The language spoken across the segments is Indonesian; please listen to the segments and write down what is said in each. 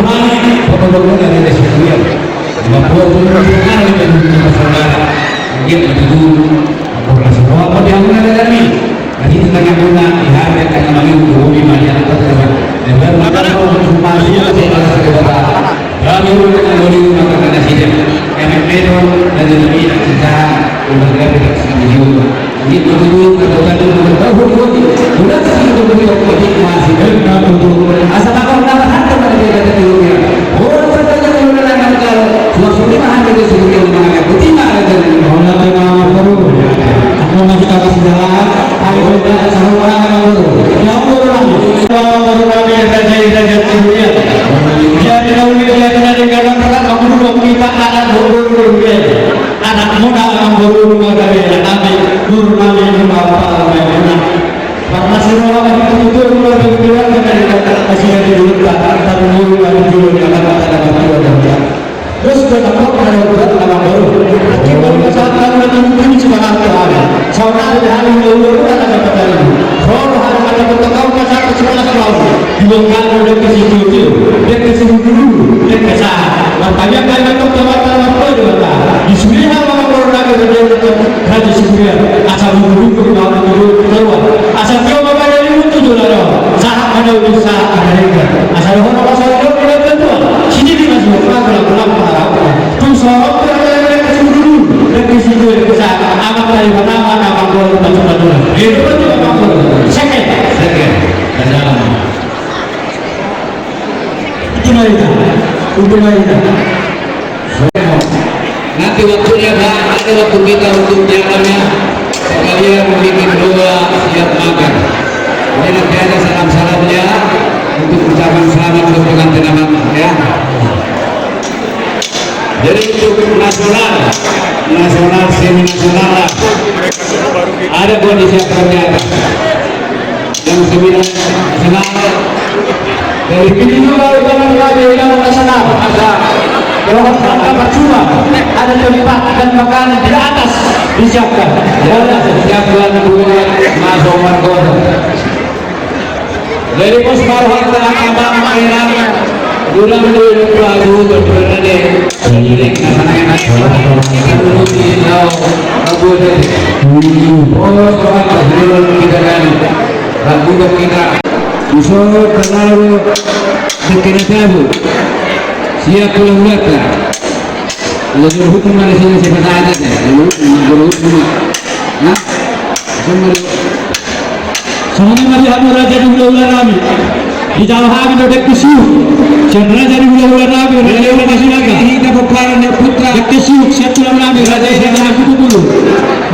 rohani pembangunan dari Syria. Membuat hubungan dengan saudara. Dia itu orang semua apa yang mengalami. Jadi tengah guna diharapkan karena bagi hubungan manusia tersebut. Dan maka semua dia adalah saudara. Kami dengan beri maka ada sidang. Kami pedon dan lebih kita lembaga berkesinambungan juga. Ini betul betul bertahu sudah sih betul betul masih betul asal kau dapat harta pada dia dari dunia. Orang saja yang menerangkan kalau suatu lima hari itu sudah mengalami betina dari Allah Taala baru. Aku masih tak jalan. Ayo kita sama orang baru. Yang baru kami saja dunia. Jadi kalau kita dari kalangan kamu kita anak baru anak muda yang baru kami kami nur kami apa karena semua orang itu luar biasa dari kata masih ada dulu kata nur kami dulu kata terus kita pada buat nama baru kita saat kami ini cuma ada saudara hari dulu kata ini kalau hari kata kita kau macam sekolah sekolah dibongkar udah ke situ dia ke situ dulu dia ke sana makanya kami teman-teman itu di sini hal Raja Surya asal dulu keluar asal kau bapak dari itu jualan saat mana bisa mereka asal orang asal kau tidak betul sini di masuk pulang tuh sorot mereka dulu dari situ ke sana amat dari mana nama kau macam itu apa second dalam itu mereka nanti waktunya nanti waktu kita untuk jalannya sekalian bikin doa siap makan. Jadi nanti ada salam-salamnya untuk ucapan selamat untuk pengantin anak ya. Jadi untuk nasional semi nasional ada kondisi ternyata yang sembilan nasional dari ini juga ucapan yang nasional ada. Kalau ada cuma ada tempat dan makanan di atas disiapkan. Siapkan buat masuk markota. Dari pos marwah telah abang mainan. Ulang dulu lagu berdua Seiring anak-anak kita dulu di lagu dari kita kan lagu kita usul terlalu dekat tahu. Siap keluarkan. Lalu hukum mana sini siapa saja deh. Lalu hukum. Nah, semuanya masih ada raja di bulan kami. Di Jawa kami ada kesiu. Cendera jadi bulan kami. Raja yang masih lagi. Kita berperan dan putra. Kesiu satu kami. Raja yang masih dulu.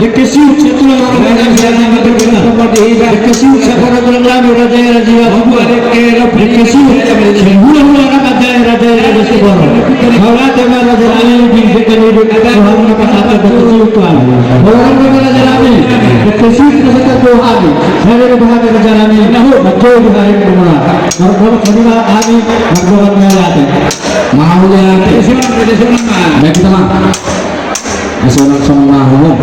Kesiu satu kami. Raja yang masih dulu. Kesiu satu kami. Raja yang kesiu. Bulan raja yang sebar. Kalau tema raja ini dibikin hidup orang apa kata kesukaan. Orang raja ini kesiu kita tuhan. Saya berbahagia raja ini. Nahu betul hari kedua. Kalau kedua hari berbuat melihat. Mau lihat. Baik teman. Nasional semua umum.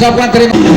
ucapkan terima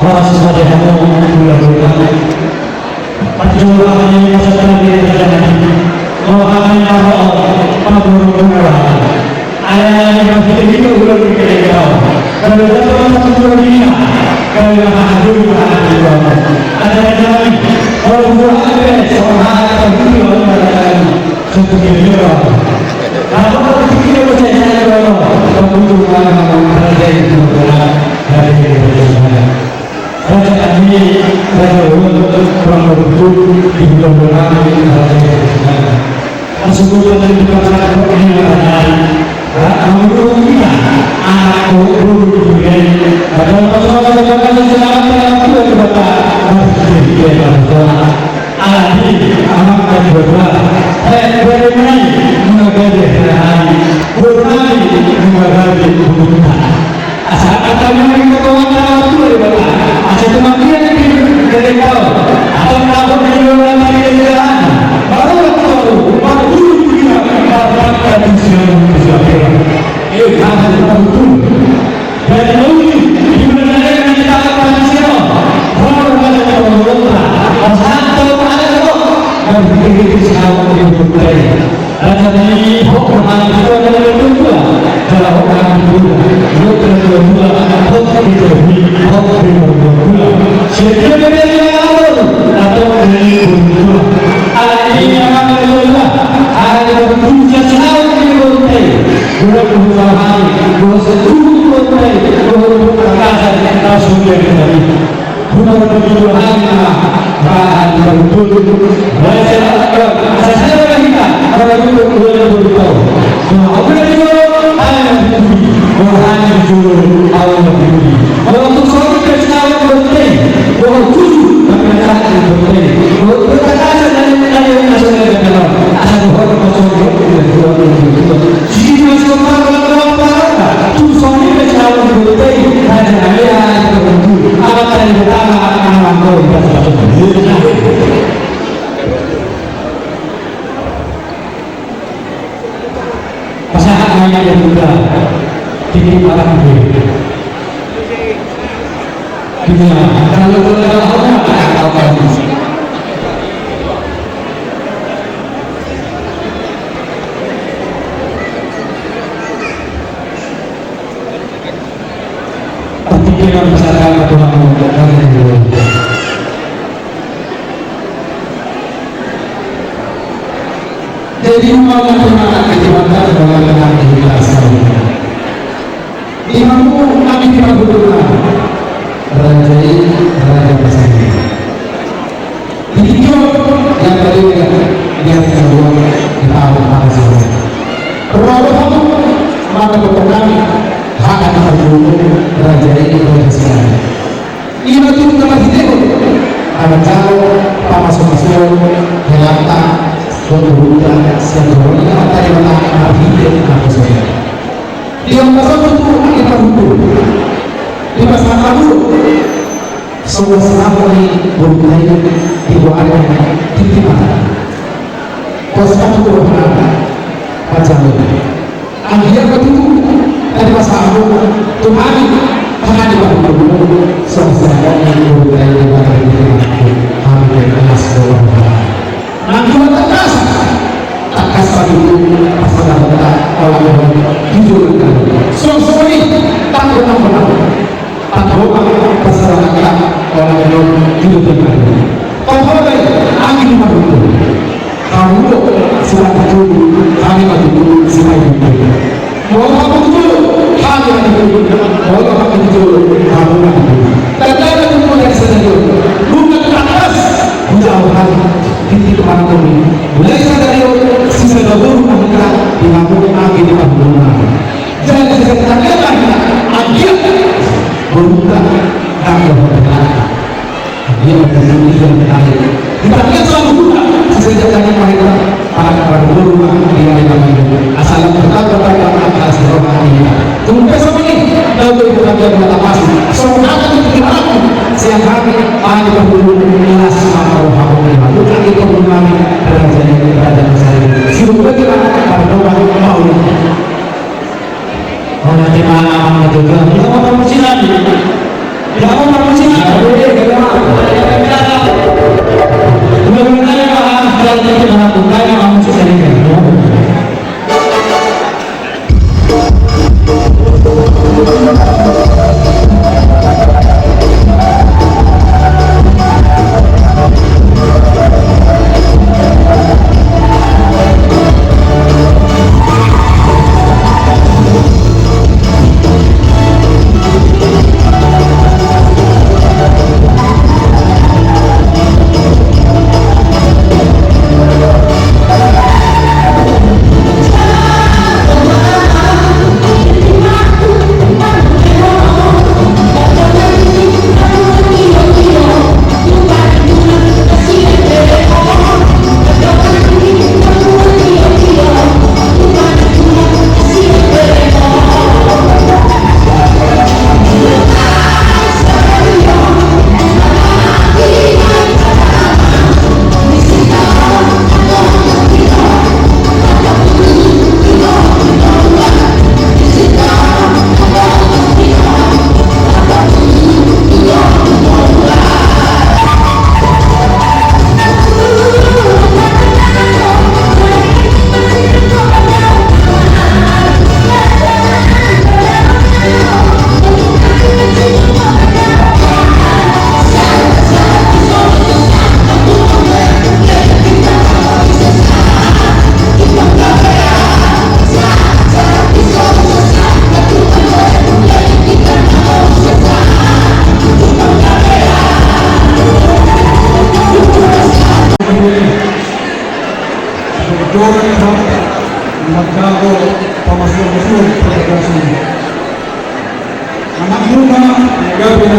sebagai kamu bulan-bulan perjuangan yang sedang dilakukan Tuhan Allah pemurungan ayah yang kita ulang kita kalau dapat satu dunia kalau hadir ada jalan kalau ada seorang yang seperti itu apa kita percaya kalau pemurungan ada itu dari Raja ini Raja kurang betul di dalam tersebut dari perkataan pengingat Amrul kita anak guru adalah persoalan selamat dalam kepada alami anak dan berdoa bagaimana mengajar berani mengajar asal katanya kita kawan itu adalah asal kematian dari kau atau kau dari orang lain jalan baru baru kita dapatkan siapa kamu betul dan ini di mana yang kita lakukan siapa orang orang satu ada dan begitu siapa yang betul dan ini hukum itu adalah kedua kalau orang kedua jadi mengenai kehidupan dalam kehidupan Imamku kami diperbutuhkan Raja besar video yang tadi yang kedua kita pada sini Raja maka kami akan diperbutuhkan Raja besar ini itu telah hidup ada jauh pamas-pamasnya helata berbuka sebenarnya tadi malah hidup apa saja dia pasal itu kita hukum di pasal itu semua sekali berbuka di bawah titipan pasal itu macam itu akhirnya itu dari pasal itu Tuhan hanya di bawah semua yang berbuka di bawah titipan hampir kelas bawah nanti tegas tegas tadi pasal kita orang jujur semua ini tak benar-benar tak bohong pasal kita orang yang jujur benar kalau baik angin begitu kamu sudah betul kami betul semua itu mau kamu betul kami betul mau kamu betul kamu betul dan itu dari sana bukan atas jauhan di tempat kami mulai dari sisa dahulu kita dilakukan lagi di pembunuhan jangan sekali-kali akhir berbuka dan berbuka dia berbuka yang terakhir kita lihat selalu buka sejak dari mereka para berbuka dia dengan asal berkata pada atas rohani ini tunggu besok ini lalu berbuka dan berlapas semua akan dikiraku siang hari ada berbuka semua rohani bukan itu mengalami kerajaan besar siapa kira pada doa mau nanti malam juga tidak mau permusinan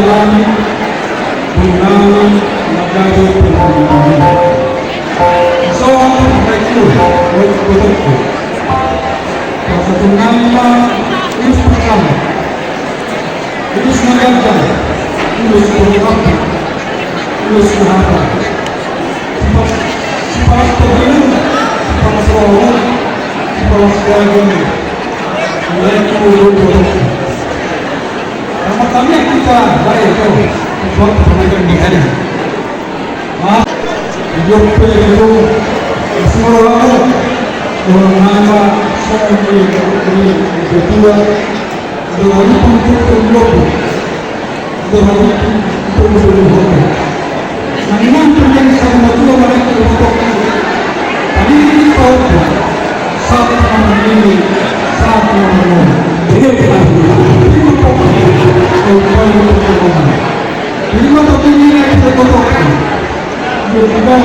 namin, namin magagawa pagkakas. So, ito, huwag ko. Sa tunama, ilis pertama, ilis maganda, ilis pengalaman, ilis keharapan. Sifat pembelian, sifat selawan, sifat sebagainya. Mulai turun. Sama kami kita baik tahu, sifat pengajar di ada. Hidup itu semua orang nama sampai kedua dengan untuk kelompok dengan untuk kelompok. Nah ini yang sama dua mereka kelompok. Tadi ini kelompok satu ini satu lima ini kita kelompok. Kita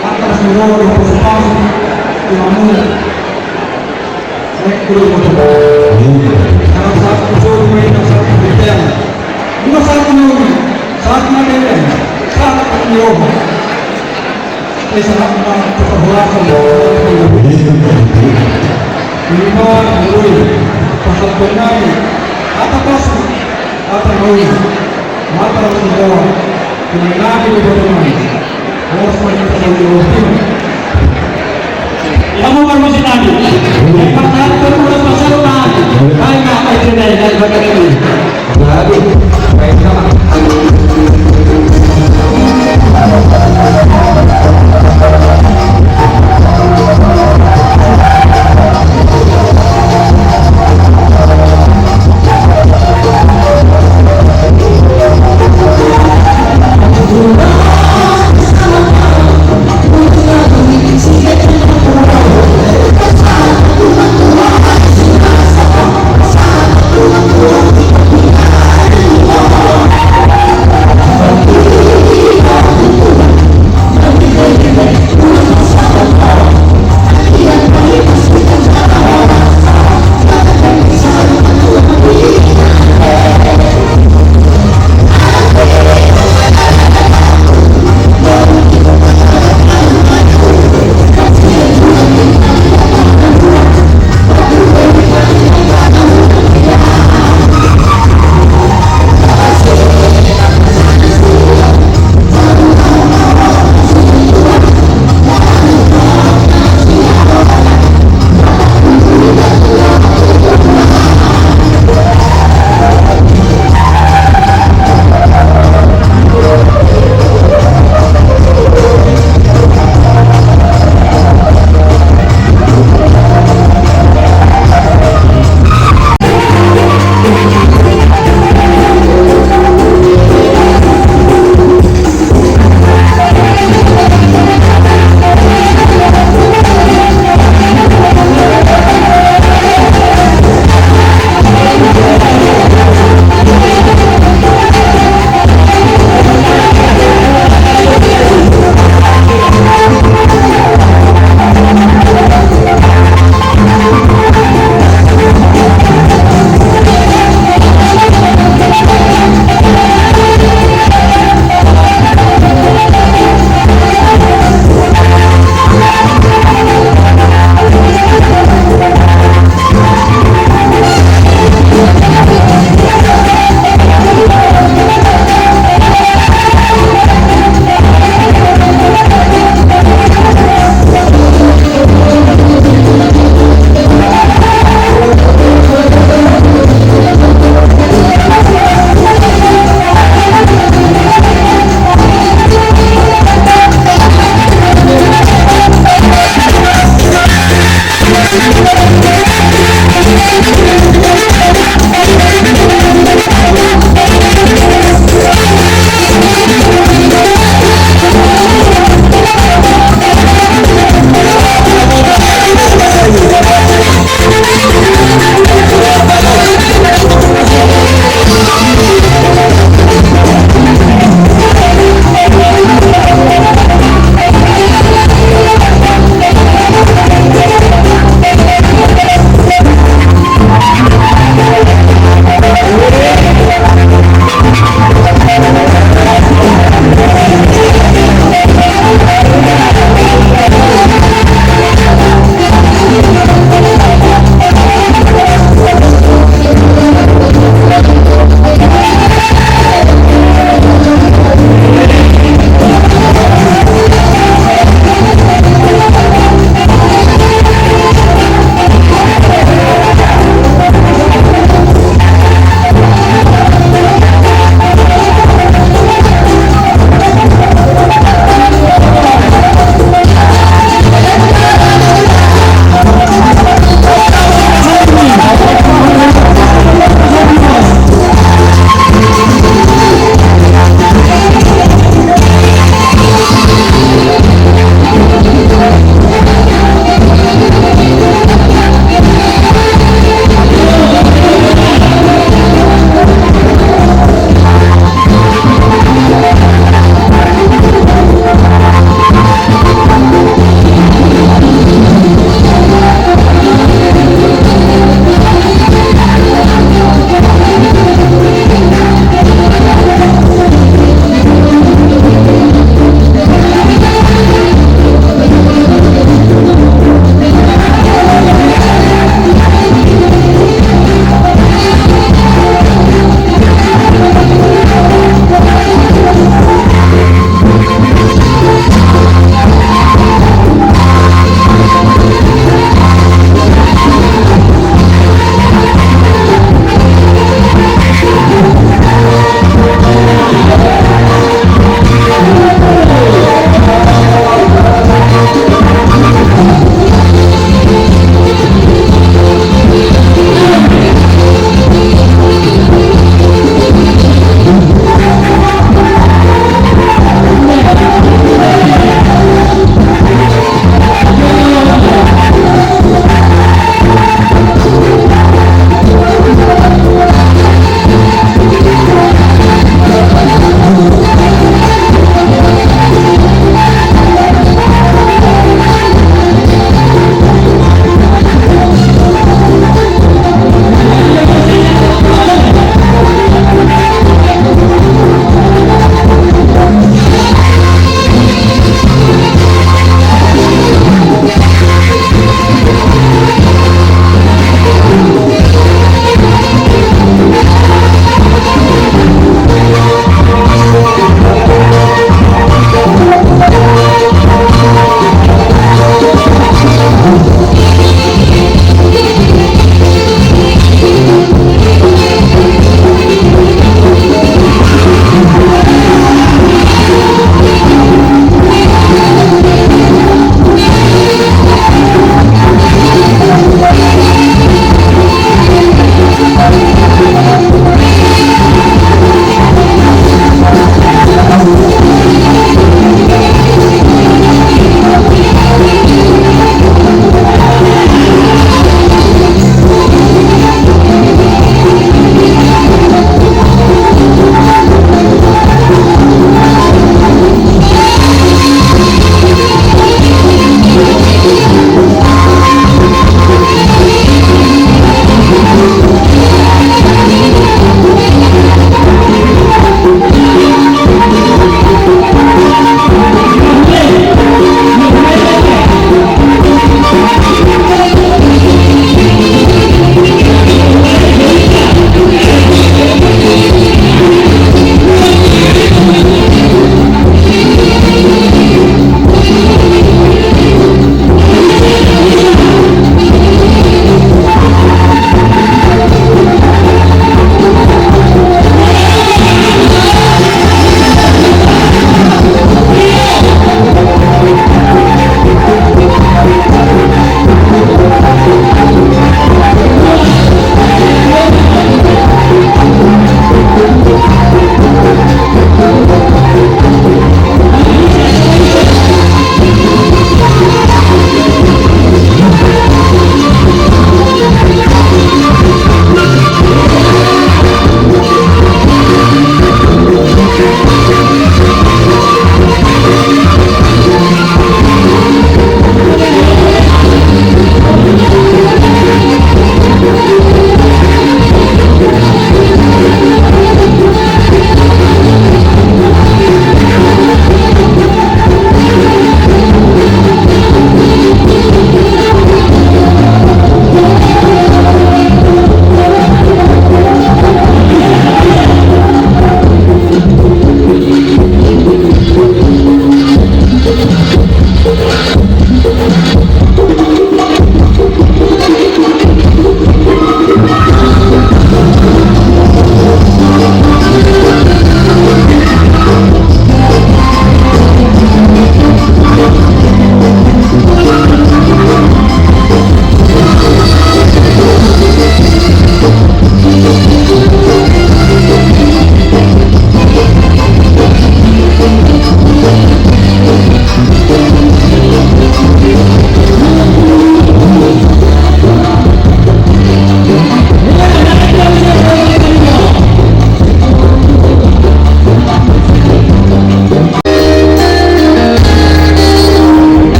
atas semua partisipasi namun dalam satu forum ini satu detail dua satu ini satu detail satu penyobot saya sangat memperhatikan lima mulai pasal penai atau pasti atau mulai mata semua mengenai bagaimana harus menjadi kamu kan masih tadi. Pasal terus pasal tadi. Banyak itu dari bagaimana. Jadi, baiklah.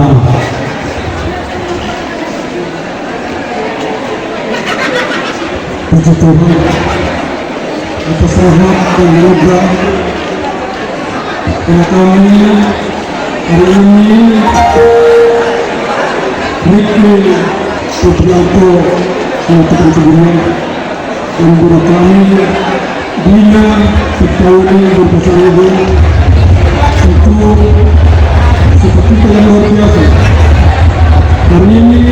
Mubarak. Puji Tuhan atas rahmat dan anugerah karena kami hari ini Riki Putrianto melakukan kebenaran dan guru kami Dina Fitkauni Berpasaribu itu seperti yang luar biasa. Hari ini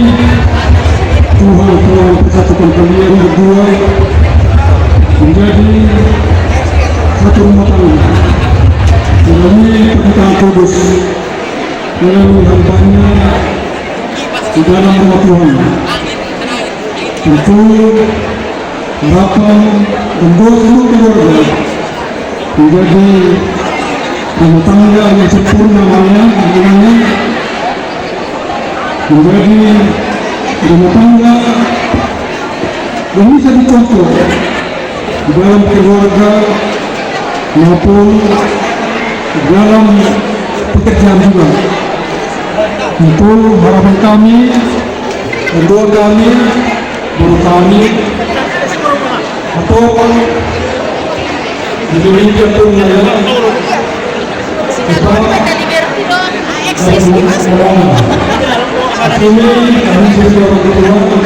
Tuhan telah mempersatukan kalian berdua menjadi satu rumah tangga melalui pernikahan kudus, melalui hambanya di dalam rumah Tuhan. Tentu harapan dan doa seluruh keluarga menjadi rumah tangga yang sempurna namanya, menjadi rumah tangga yang bisa dicontoh di dalam keluarga maupun dalam pekerjaan juga. Itu harapan kami dan doa kami, guru kami atau di Indonesia pun ini kami sebagai orang tua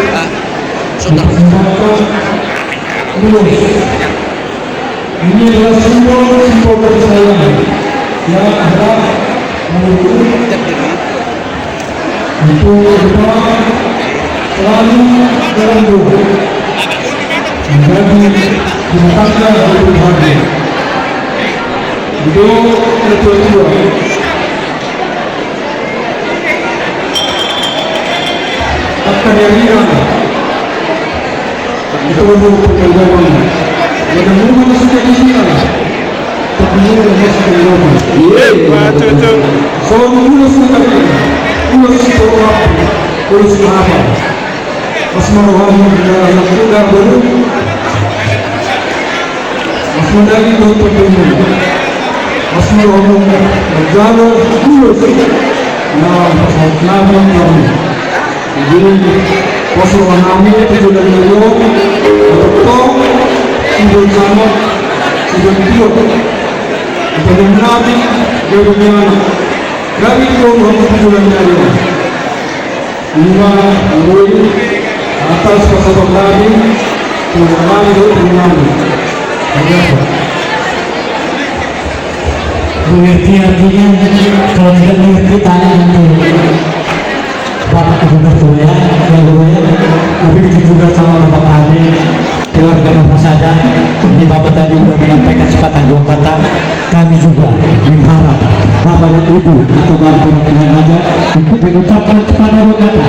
mempersembahkan mulus. Ini adalah simbol kasih sayang yang ada untuk kita selalu dalam doa menjadi rumah tangga yang berbahagia. Itu kedua. Akan yang itu untuk pekerjaan dan rumah sudah di sini tapi rumah sudah so mulus sudah mulus apa asmarohani dalam sudah baru asmandagi untuk pekerjaan asmarohani berjalan mulus nah jadi Rasulullah kami tujuh dan beliau atau simbol sama simbol beliau untuk Nabi dari dunia dari itu untuk tujuh dan beliau lima melalui atas pasaran Nabi untuk Nabi dari Nabi mengerti artinya kalau tidak mengerti tanya nanti Bapak juga ya, tapi itu juga sama Bapak tadi keluarga Bapak saja. Ini Bapak tadi sudah menyampaikan sepatah dua kata. Kami juga mengharap Bapak dan Ibu atau Bapak yang ada untuk mengucapkan sepatah dua kata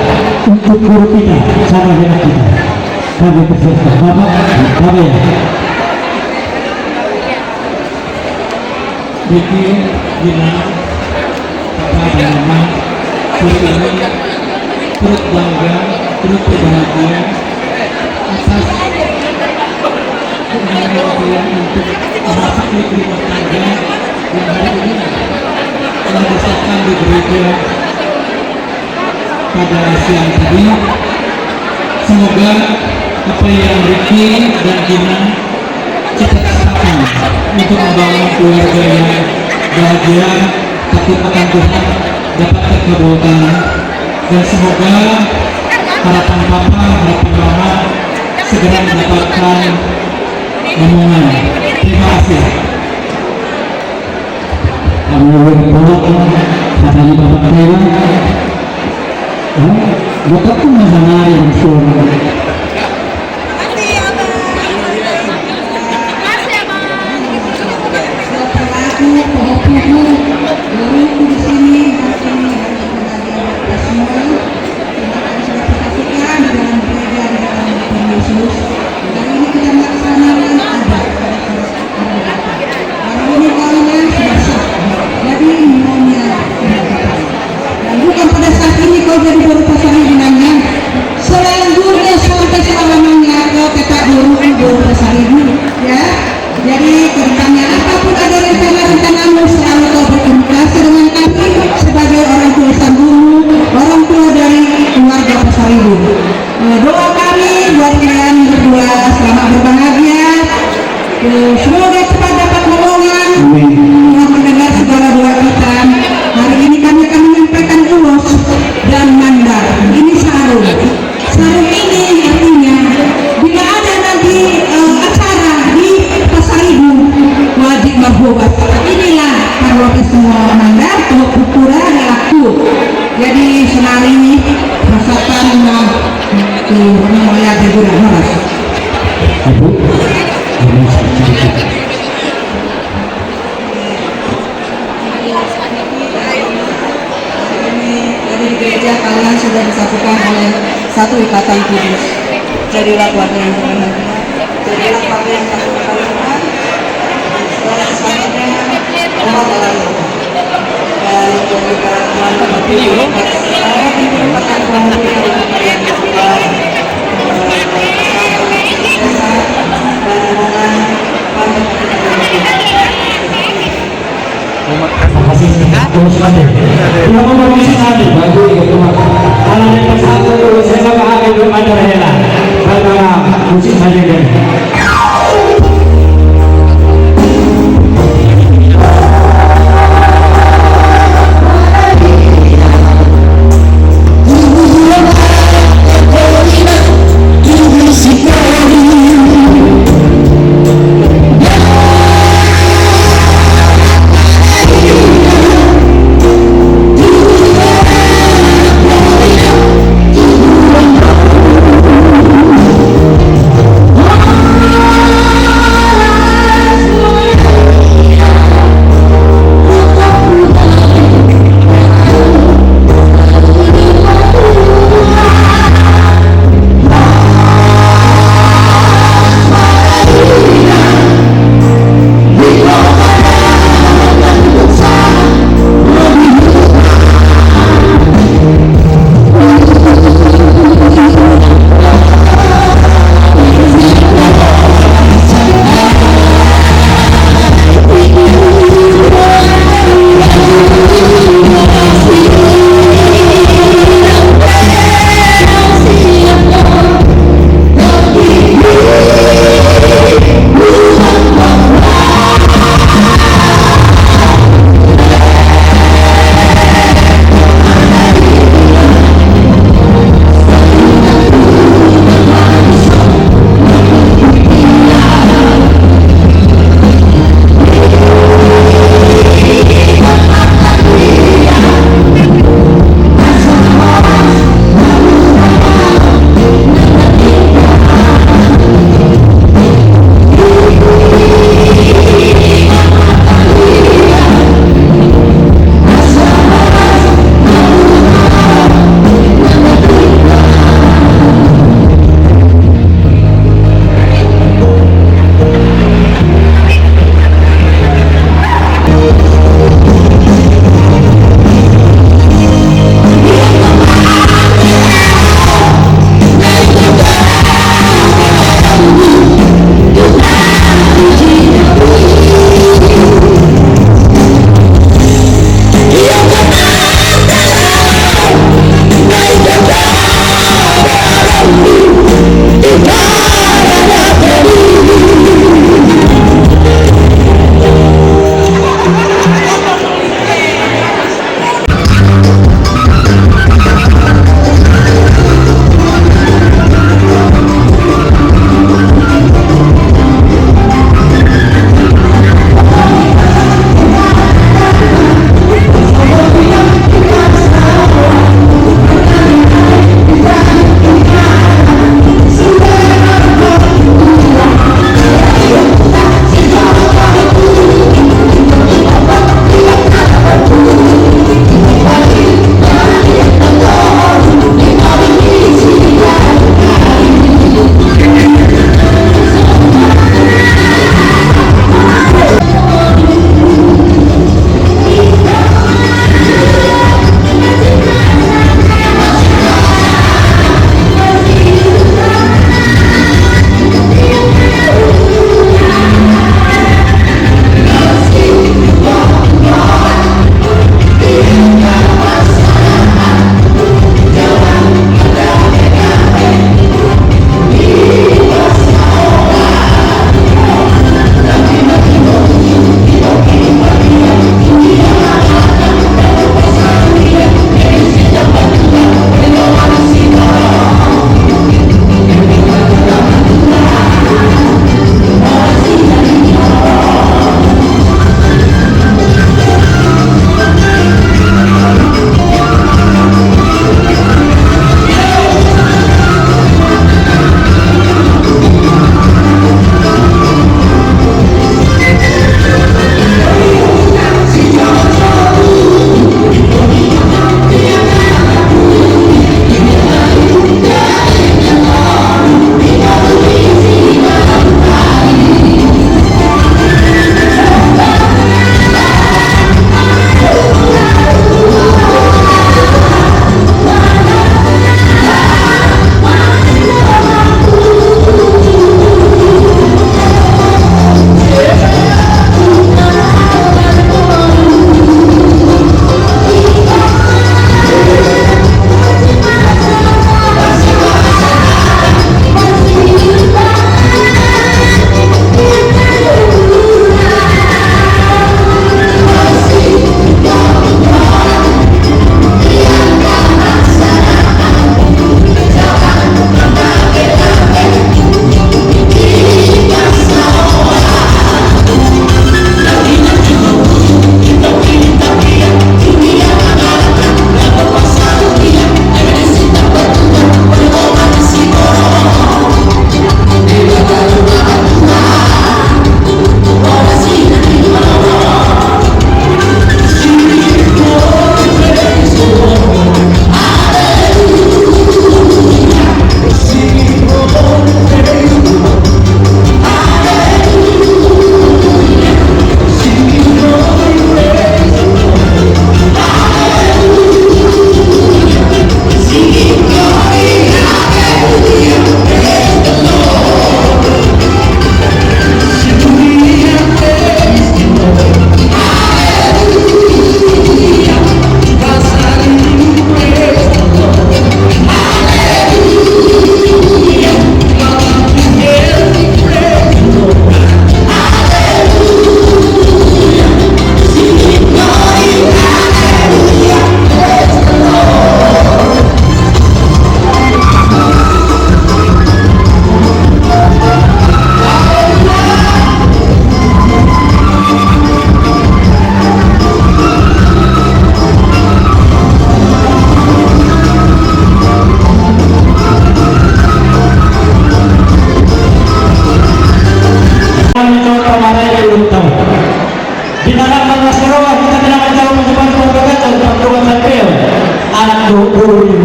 untuk guru kita, sama dengan kita. Kami berserta Bapak, kami ya. Diki, Dina, Bapak dan Mama, ini turut bangga, turut berbahagia atas kemenangan untuk memasuki rumah tangga yang hari ini telah disahkan di gereja pada siang tadi. Semoga apa yang Riki dan Gina cita-citakan untuk membangun keluarga yang bahagia, takut akan Tuhan dapat terkabulkan. Dan semoga harapan Papa, harapan Mama segera mendapatkan omongan. Terima kasih. Katanya Bapak Dewa, Bapak pun masalah yang suara. Jadi tentangnya apapun ada rencana-rencanamu selalu kau berkomunikasi dengan kami sebagai orang tua sang guru dan mandar. Ini sarung. Sarung ini artinya bila ada nanti acara di pasar ibu wajib berbuat. Inilah kalau semua mandar untuk pura laku. Jadi senari rasakan itu mulai ada guna Ibu, ini sedikit. Jadi di gereja kalian sudah disatukan oleh satu ikatan kudus. Jadilah keluarga yang berbahagia. Jadilah keluarga yang tak berkalian. Segala sesuatunya Allah dalam dan juga Tuhan berfirman saya merupakan Tuhan yang juga Terima kasih. Terus saja. Yang memiliki satu baju itu kalau yang satu dulu saya akan belum ada rela. Karena musik saja kan.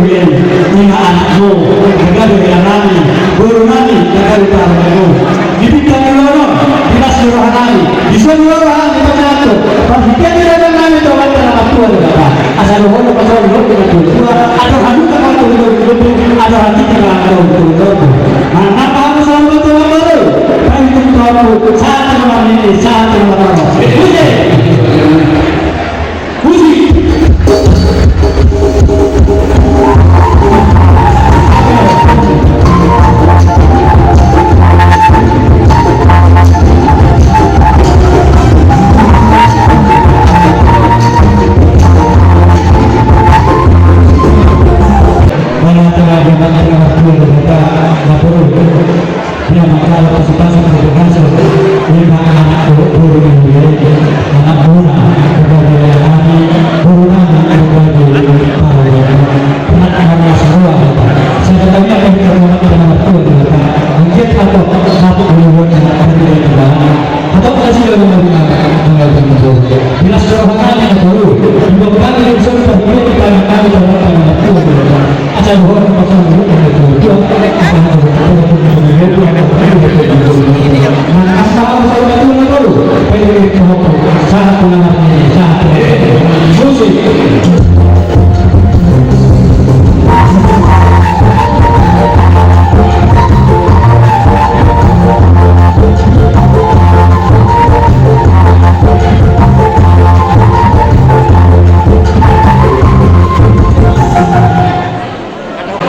Ruyen, lima anakku, negara nami, guru nami, negara utaramu. Dibintang lorong, dinas rohani, disuruh rohani pencatur. Perhatian tidak nami doa dalam tua dalam. Asal rohani pasal rohani dengan tua, ada hati kalau turun, ada hati kalau turun. Mana kamu selalu tua baru? Kami tahu saat malam ini, saat malam. Puji.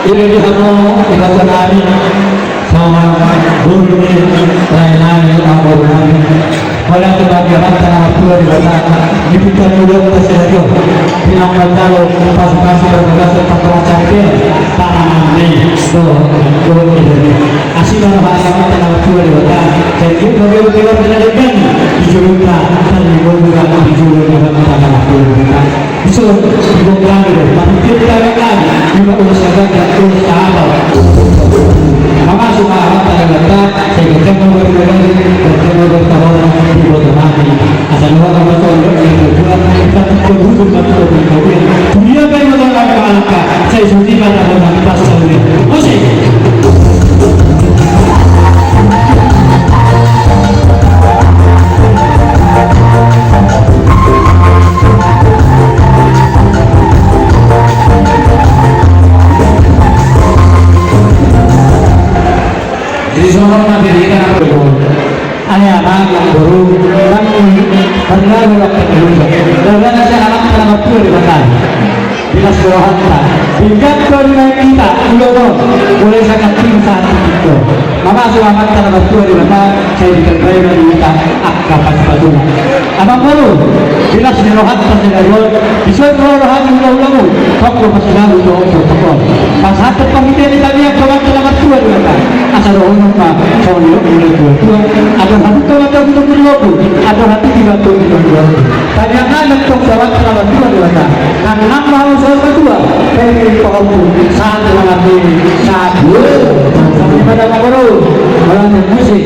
Ini di sana kita senari sama guru lain-lain orang oleh kebagian antara tua di belakang dibuka mulut tersedia bilang kalau pas-pas bergegas tempat cari tanah ini guru ini asal bahasa antara tua di belakang jadi kalau kita menjadikan dijulukan dan dijulukan antara tua di belakang bisa dijulukan tapi kita kan juga urus agak dan urus sahabat maka suka harta dan harta sehingga jangan berbeda dan jangan bertawaran di bawah mati asal orang bertolak yang berjuang kita berhubung dan berhubung dunia baik bertolak ke angka saya suci pada orang kita sendiri musik Jadi semua orang dirikan apa itu? anak-anak yang baru kan pernah melakukan dulu dan ada anak-anak tua di belakang dinas rohanta tingkat koordinasi kita juga boleh sangat tinggi saat itu maka selamat anak tua di belakang saya dikendai dan diminta kapan sepatunya abang baru dinas rohanta sedariol disuruh rohani ulang-ulang kok masih lalu untuk protokol pas satu pemikiran di tadi yang kawan anak tua di belakang asal rohani pak soalnya mulai tua ada hati kalau untuk berlaku ada hati tidak untuk berlaku tadi anak untuk kawan anak tua di belakang dan anak mau soal kedua dari paham saat mengerti saat sampai pada baru orang musik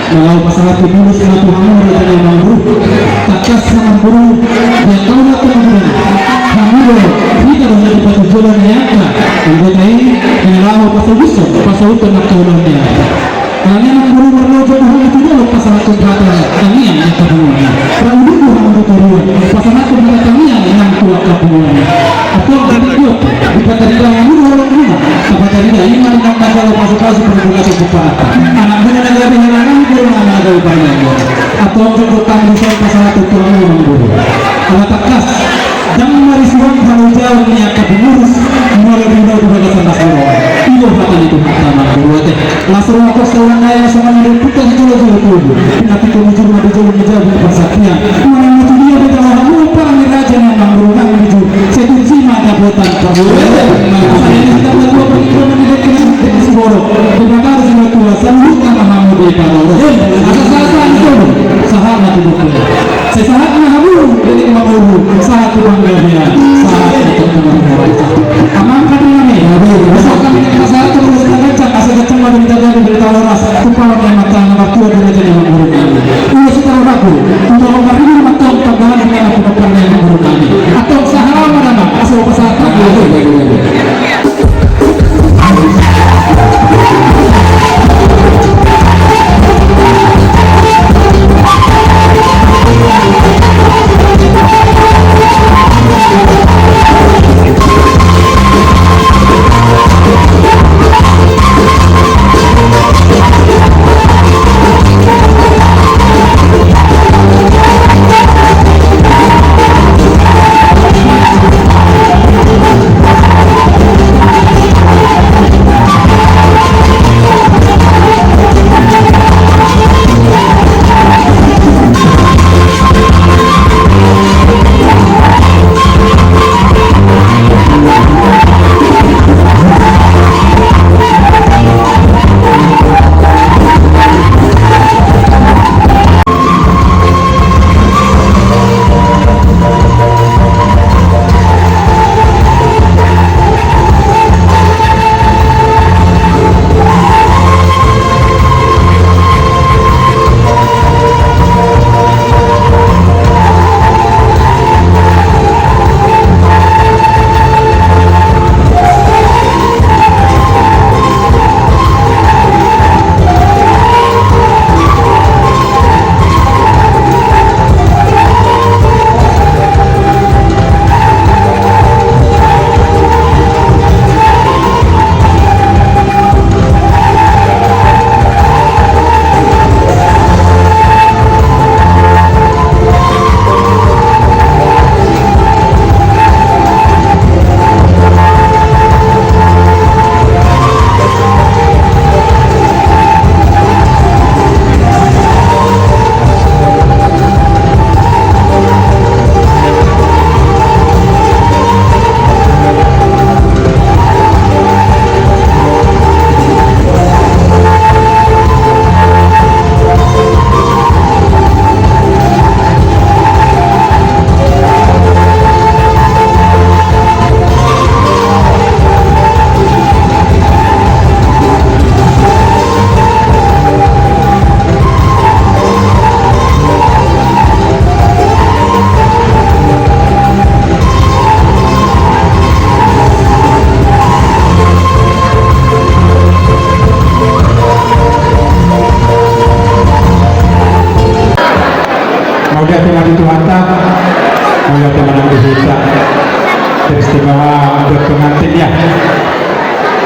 Kalau pasangan pembunuh satu hamur dan mampu takas sama guru yang tahu nak kemudian hamur kita menjadi patujuan yang anggota ini yang lama pasal itu nak kemudian karena guru berlojo itu dulu pasangan kontratan ini katika Mungu wanaona katika imani na magalo pasipasi kutoka kupata anak benar negara dengan guru nama agama banyak atau untuk tamu sampai satu tuan guru anak takas jangan marisuan kalau jauh ni akan diurus mulai dari kepada tanah itu hati itu sama guru teh langsung aku seorang ayah sama yang putar jauh tapi kemudian ada jauh persatuan mana itu dia bertahan lupa raja yang guru nang menuju setuju mata botan perlu kita berdua pergi ke Siboro beberapa semua tua sambut nama Hamud di Paroro asal-asalan itu sahabat itu sesaat Hamud dari Mamuru saat bangga dia saat itu amankan kami besok kami masalah terus kencang asal kencang madu menjaga berita loras upaya yang matang waktu ada raja yang Mamuru ini setelah ragu untuk memahami matang tambahan dengan aku berpandang yang Mamuru kami atau sahabat mana asal pesat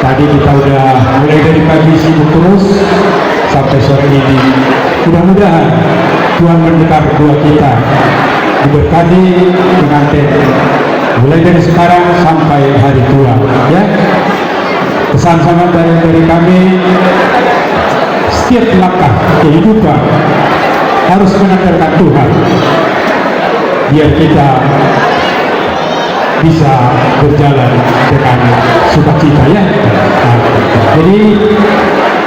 Tadi kita udah mulai dari pagi sibuk terus sampai sore ini. Mudah-mudahan Tuhan mendengar doa kita, diberkati pengantin mulai dari sekarang sampai hari tua. Ya, pesan sama dari kami, setiap langkah kehidupan harus mengandalkan Tuhan, biar kita bisa berjalan dengan sukacita ya. Nah, jadi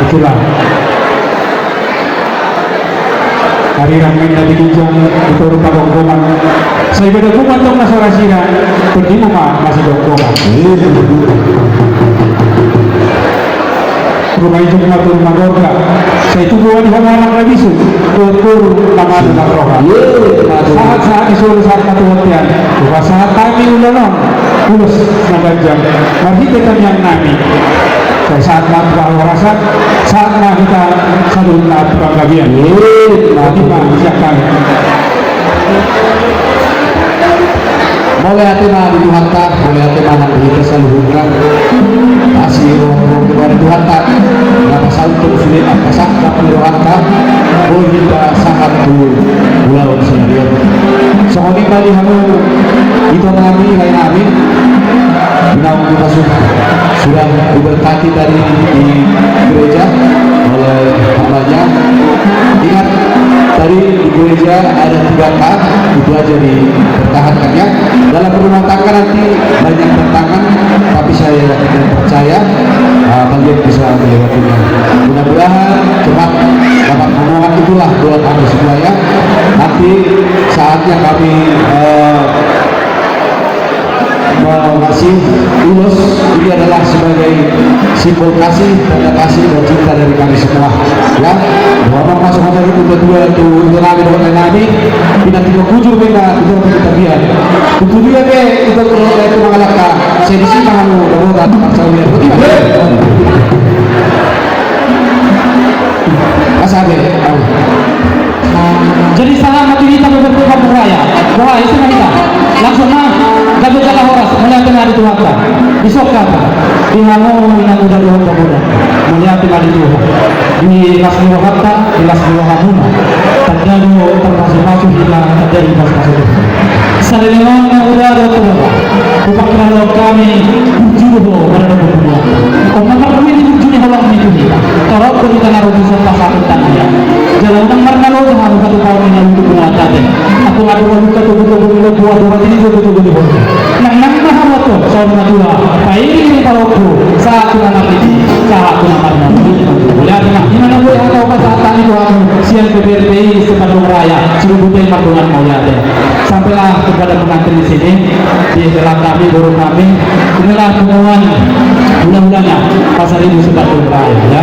itulah hari ramai dari Kijang itu rupa gonggongan. Saya beda kumat dong masalah sira, pergi masih gonggongan. Rumah itu mengatur magorga. Saya itu buat di anak lagi su, kur nama anak roha. Saat disuruh saat katuatian, saat kami ulalong, ulus nagajang. Mari kita yang nami. Saya saat melakukan rasa, saat kita sadun melakukan kagian. Nanti pak siapkan. Mulai hati mah diduhata, mulai hati mah nanti kita saluhurkan. Kasih roh kepada Tuhan tak. Napa saltung sulit apa sakta penduhata. Oh kita sangat dulu pulau sendirian. Soalnya kali kamu itu nabi lain nabi. Namun kita sudah diberkati dari di gereja oleh hambanya. Ingat tadi di gereja ada 3 tahap, itu aja dipertahankannya. Dalam rumah tangga nanti banyak tantangan, tapi saya percaya kalian bisa melewatinya. Mudah-mudahan cepat dapat omongan, itulah doa kami semua ya. Nanti saatnya kami masih ulos, ini adalah sebagai simbol kasih, tanda kasih dan cinta dari kami semua ya. Bahwa masuk masa itu kedua itu nabi tidak tiga kujur beda itu kita biar itu dia ke itu kalau itu mengalahkan saya di sini kamu berbuat saya lihat asabe. Jadi salah mati kita bertukar beraya. Doa itu kita langsung gagal jalan horas melihat hari Tuhan besok kata dihamu yang udah Tuhan pemuda melihat hari Tuhan di las dua kata di las dua hamuna terjadi termasuk hilang terjadi masuk sering yang udah ada Tuhan upah kalau kami jujur pada pemuda orang kami ini jujur halang itu kita torok kita naruh di pasar tanya jalan tempat kalau harus satu tahun yang untuk buat aku ngadu buka tuh buat ini tuh nang mahawato sa natura paili kalau saat nama ini saat nama boleh ada gimana boleh atau pasatan itu siang PBRPI Semarang Raya Cirebutei Madungan Maulade sampailah kepada pengantin di sini di dalam kami burung kami inilah temuan bulan-bulannya Pasar Ibu Semarang Raya ya.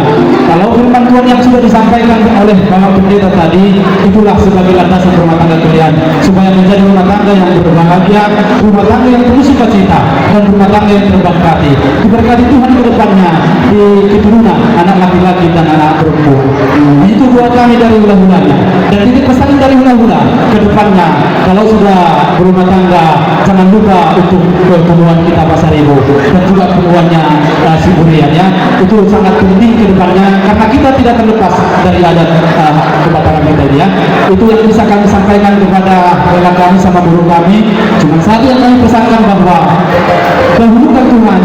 Kalau firman Tuhan yang sudah disampaikan oleh Bapak Pendeta tadi itulah sebagai landasan rumah tangga kalian supaya menjadi rumah tangga yang berbahagia, rumah tangga yang penuh sukacita dan rumah tangga yang terberkati. Diberkati Tuhan ke depannya di keturunan anak laki-laki dan anak perempuan. Itu buat kami dari hula-hulanya. Dan ini pesan dari hula-hula ke depannya kalau sudah berumah tangga jangan lupa untuk pertemuan kita Pasar Ibu dan juga pertemuannya si Burian ya. Itu sangat penting ke depannya karena kita tidak terlepas dari adat kebataran kita ya. Itu yang bisa kami sampaikan kepada rekan kami sama guru kami. Cuma satu yang kami pesankan bahwa dahulukan Tuhan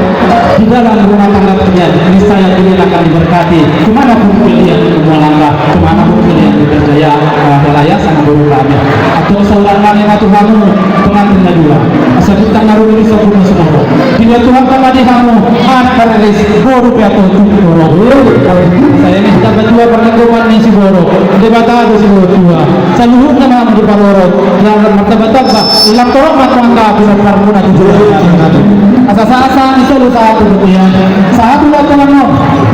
di dalam rumah tangga kalian, niscaya kalian akan diberkati. Kemanapun kalian melangkah, kemanapun kalian bekerja relaya sama guru kami. Atau saudaranya Tuhanmu pengantinnya dua. Asal kita naruh diri sempurna semua. Bila Tuhan kami hamu anak relis boru piato tukuro. Saya ini sudah berdua perlengkapan ni si boru. Debata ada si boru dua. Seluruh nama di Paloro. Yang martabat ilang torok matangga pura parmuna tujuan. Asa-asa itu saat kemudian saat ulah teman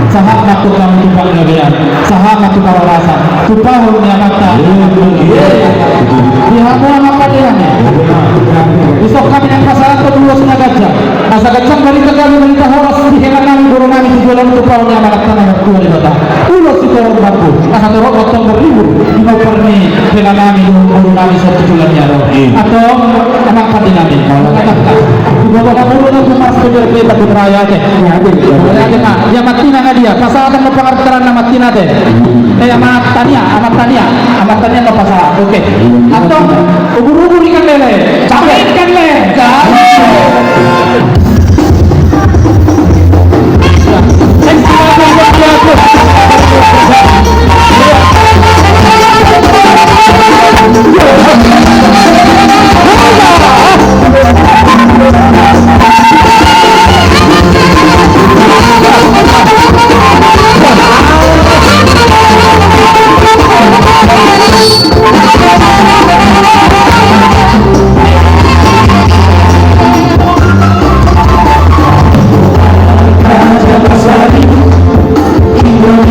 saat waktu kamu tumpang gabean saat waktu kawalasan tupahun yang mata dihamuan apa dia besok kami yang pasaran kedua sudah gajah masa gajah mereka kami mereka horas dihelan kami burung kami tujuan tupahun yang mata tanah mertua di kota ulos si torok mampu asa torok waktu berlibur di mau perni helan kami burung kami satu tujuan nyaro atau anak pati kami kata-kata bapak kamu aku mas PBRPI Bandung Raya teh. Boleh aja Pak. Dia matina na dia. Pasal akan pengertian nama matina teh. Amat tania ke pasal. Oke. Atau ubur-ubur ikan lele. Capek ikan lele. Pasar Ibu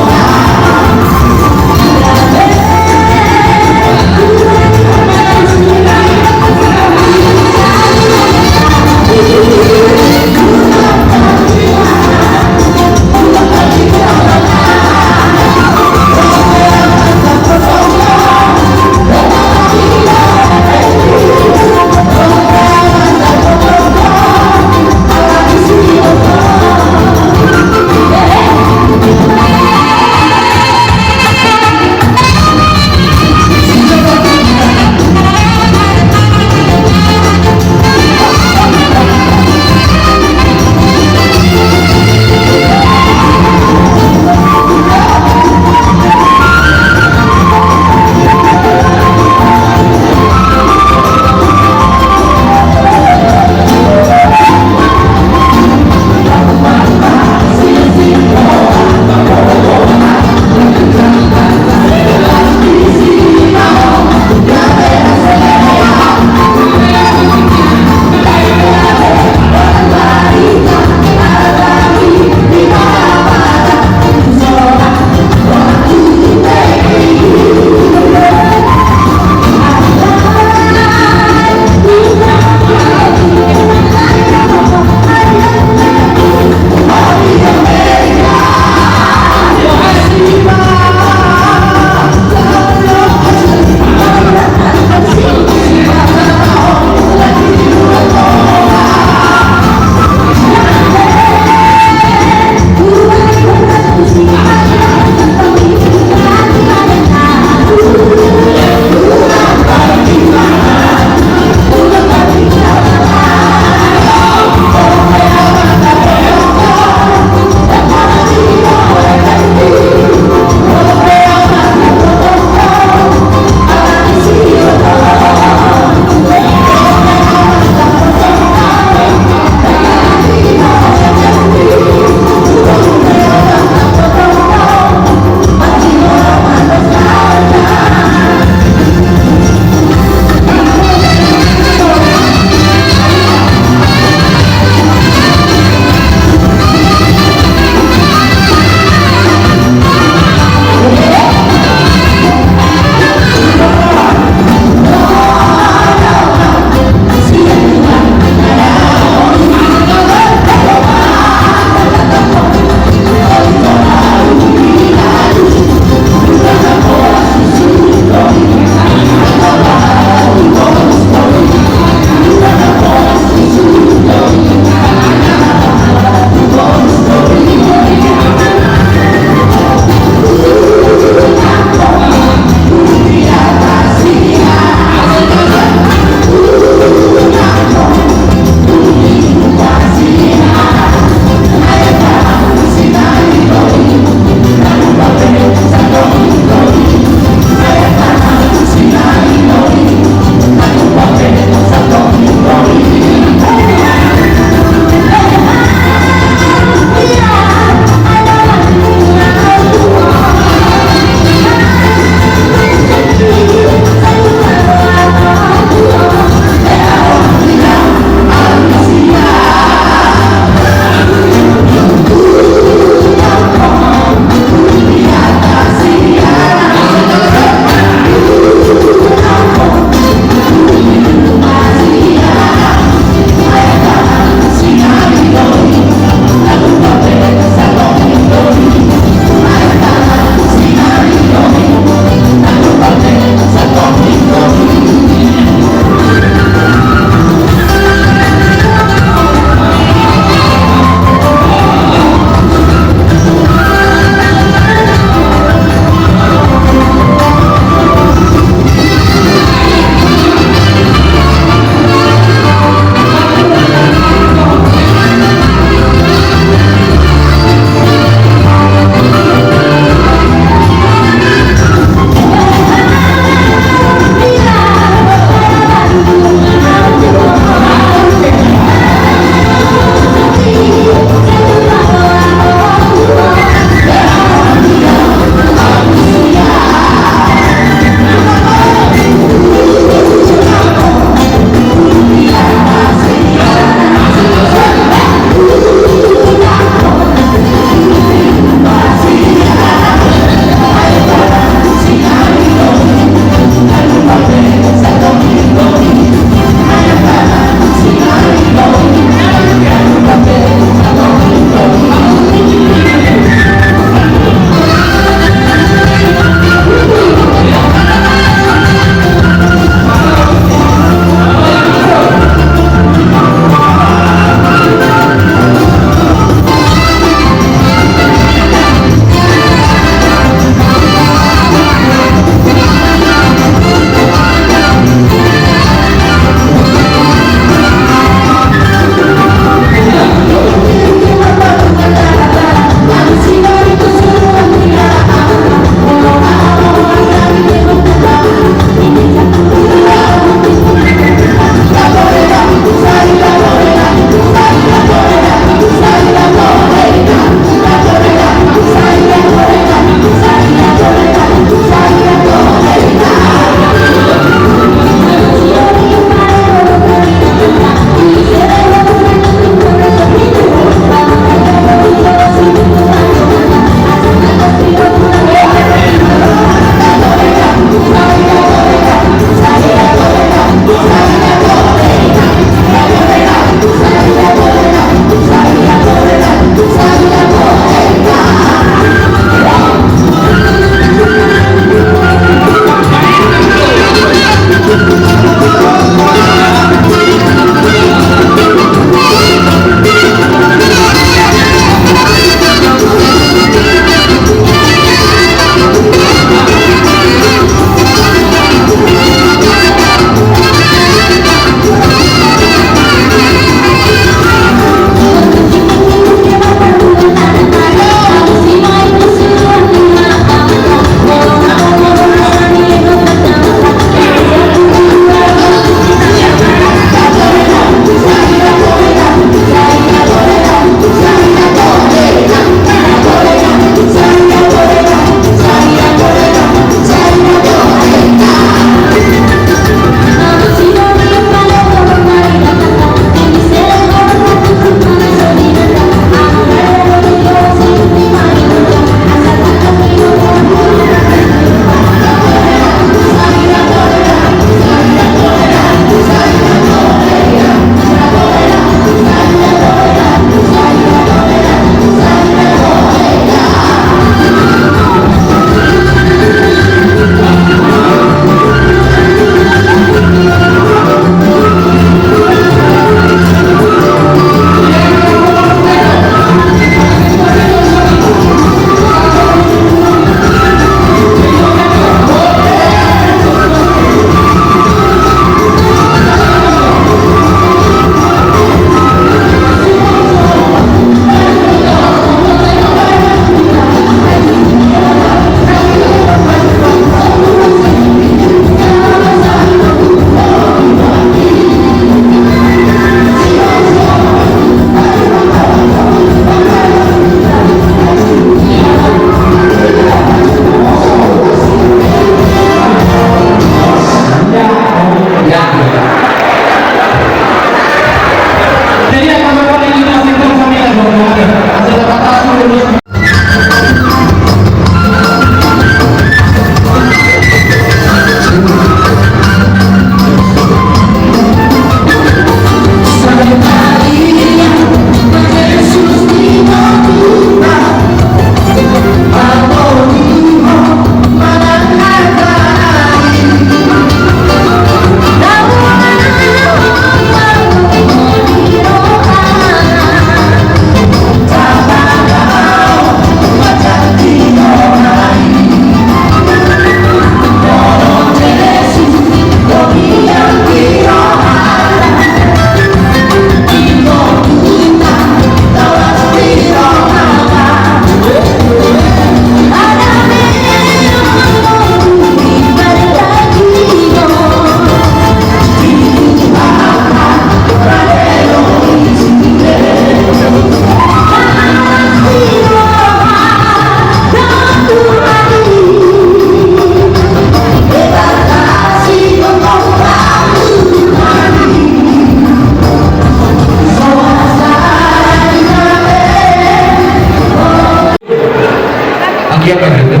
dia begitu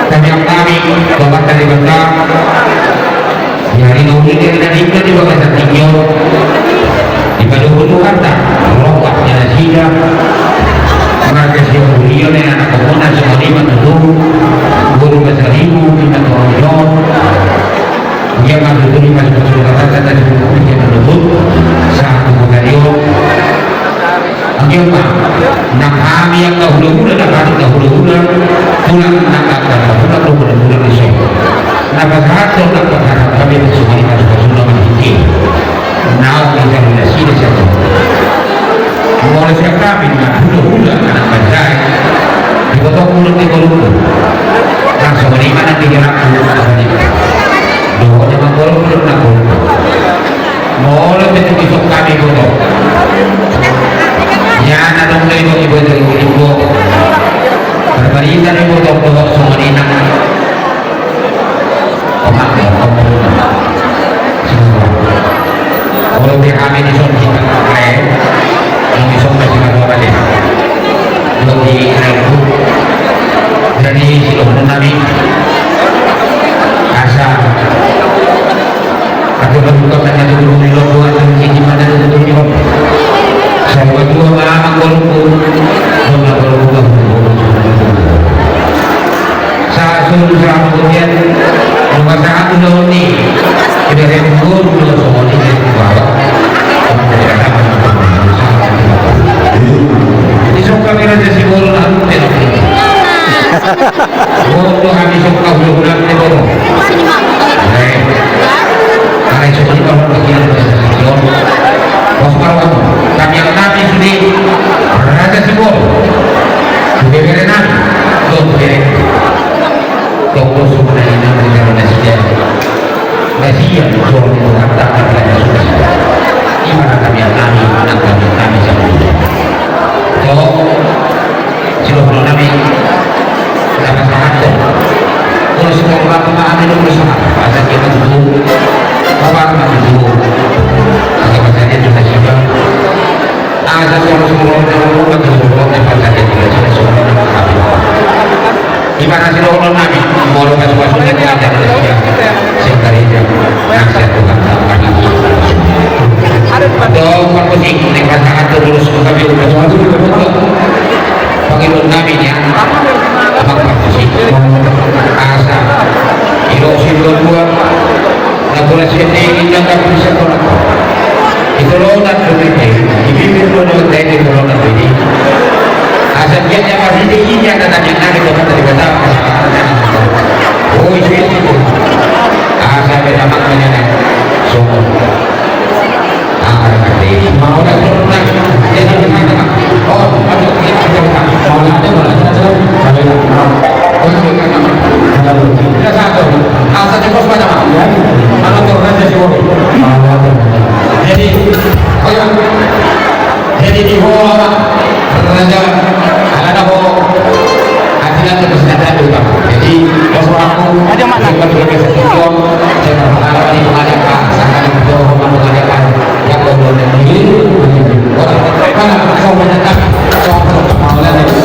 kami bapak dari benda hari ini dari di bawah tinggi di pada butuh harta rompaknya sida mereka siapa beliau dan anak komunas semua lima tentu guru besar ibu kita tolong dia masuk dulu masuk ke kata dari buku dia tersebut saat mengario Angkema, nak kami yang dahulu-dahulu pulang nak dahulu-dahulu besok. Nak berharap nak berharap kami bersama ini harus bersama ini. Now kita relasi di situ. Mulai siap kami nak dahulu anak bajai. Dikotok mulut di kolom. Langsung ini mana digerak ini. Doa jangan kolom nak kolom. Mulai besok kami kotok. Ya, ada dong dari ibu berbarita dari ibu dokter semua ini nak omak ya kalau dia kami di sana kita pakai yang di sana kita bawa deh lebih itu dari silohan nabi asal aku berbuka banyak dulu di luar di mana itu di saya berdua malam golongku saat suruh sama kemudian rumah sangat dulu nih tidak ada guru dulu semua ini bawa di suka mereka si guru lalu tidak guru kami suka guru lalu guru karena itu semua kalau bagian Wasparu kami yang nabi sudah berada sebol sudah berenang dokter sebenarnya nabi karena sudah nasihat soal itu kata karena sudah gimana kami yang nabi anak kami sebelumnya so sebelum nabi dapat satu kalau semua orang pemahaman itu bersama asal kita dulu apa masih dulu saja sudah siap. Asal semua orang dapat saja sudah siap. Di mana sih orang nabi mau masuk lagi ada siap. Sekali jam nasihat Tuhan pagi. Atau perpusing dengan sangat terus kami sudah suatu betul. Bagi nabi-nya abang perpusing. Asal irosi dua lakukan sendiri jangan bisa berlaku. Itu loh nak berbeda. Ibu loh nak berbeda itu loh nak berbeda. Asal dia jangan sendiri ini ada tanya nanti dapat dari kata. Oh itu. Asal beda maknanya nak. Semua. Ada kata mau nak bernak. Dia tidak nak. Oh ada kita mau nak ada. Tidak satu. Asal cepat pada mana? Mana tu raja siapa? Jadi di bawah raja ada bawah hatinya terus ada juga. Jadi kalau aku ada mana? Kita bergerak satu jangan mengalami di pengalaman sangat jauh mengadakan yang bodoh dan ini. Mana kau menyatakan soal perkembangan itu?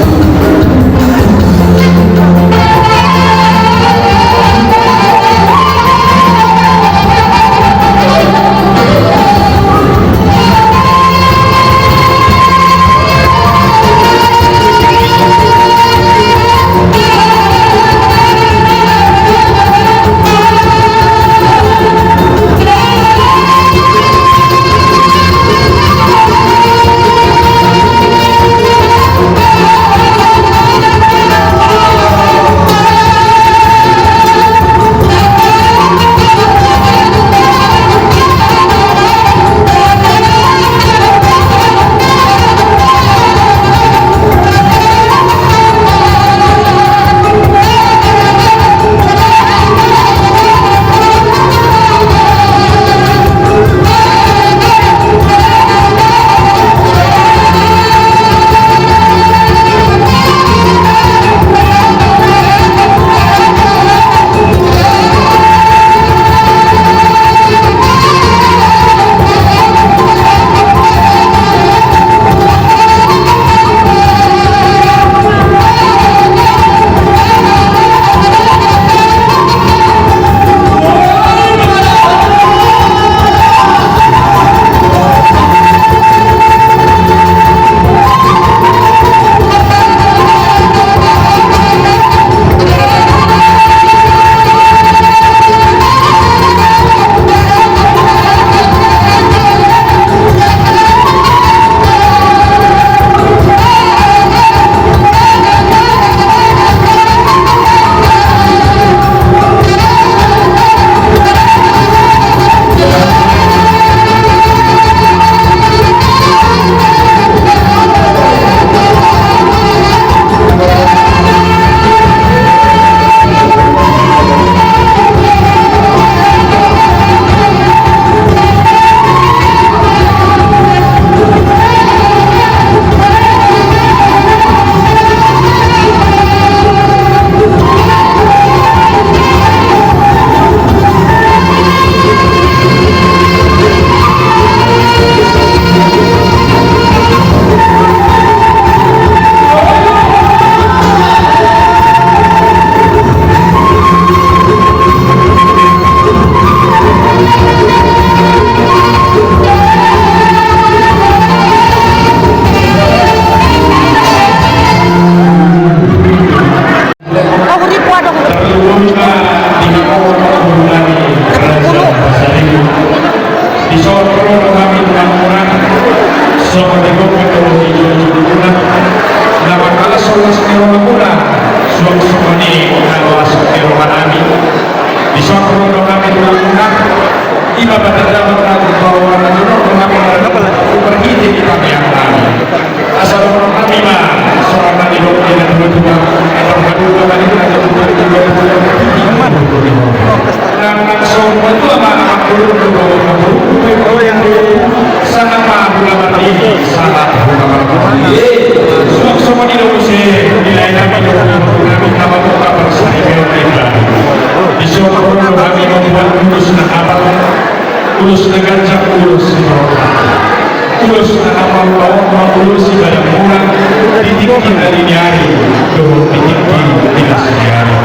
Rocky Aliniari do Pitiki Dinasiyari.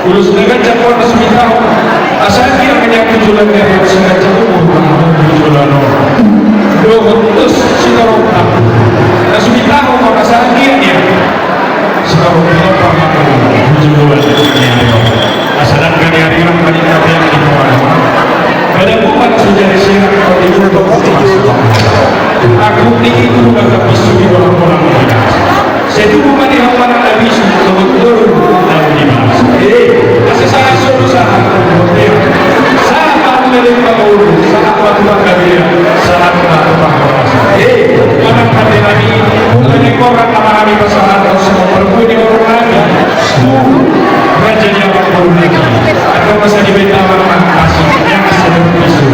Ulus dengan cakuan resmitau asal dia kenyak tujuan dari sengaja umur panggung tujuan do terus sitorong resmitau maka asal dia sitorong panggung tujuan asalan kalian yang menjadi yang dibawa pada bukan sudah siap kalau dibutuh aku ini itu agak bisu di orang-orang muda saya itu bukan yang mana habis betul-betul dan dimas masih sangat susah sangat menerima ulu sangat matukan kabir sangat matukan orang kabir lagi mengenai orang kami pasangan semua berpunyai orang lagi raja yang baru lagi atau masa dibentang kasih yang sedang bisu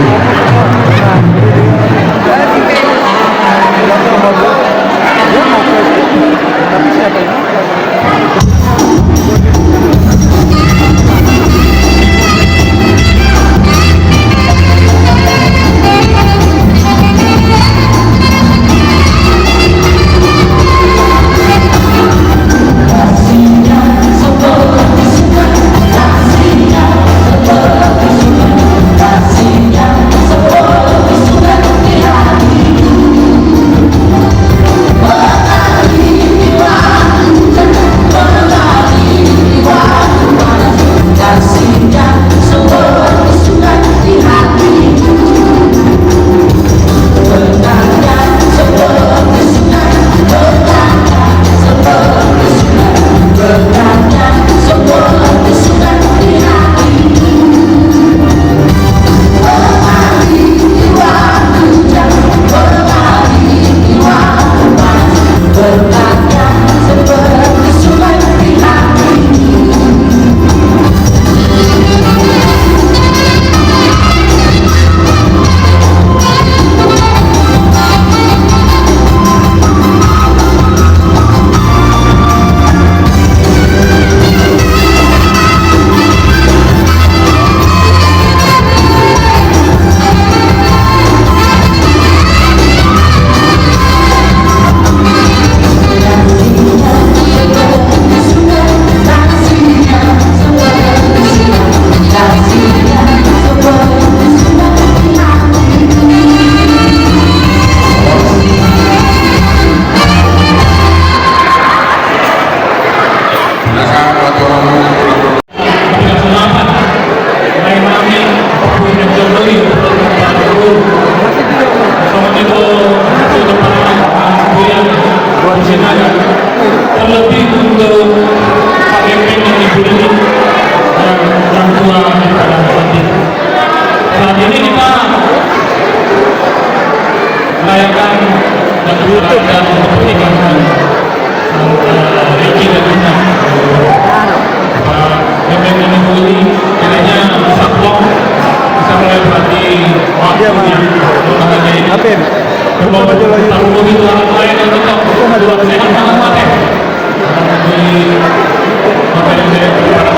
terlebih untuk pemimpin yang dipilih dan orang tua yang pada saat ini kita merayakan dan merayakan pernikahan Ricky dan Luna. Pemimpin ibu ini kiranya bisa blok, bisa melewati waktunya makanya ini berbawa taruh begitu anak lain yang tetap dua sehat sangat mati di makanya saya berharap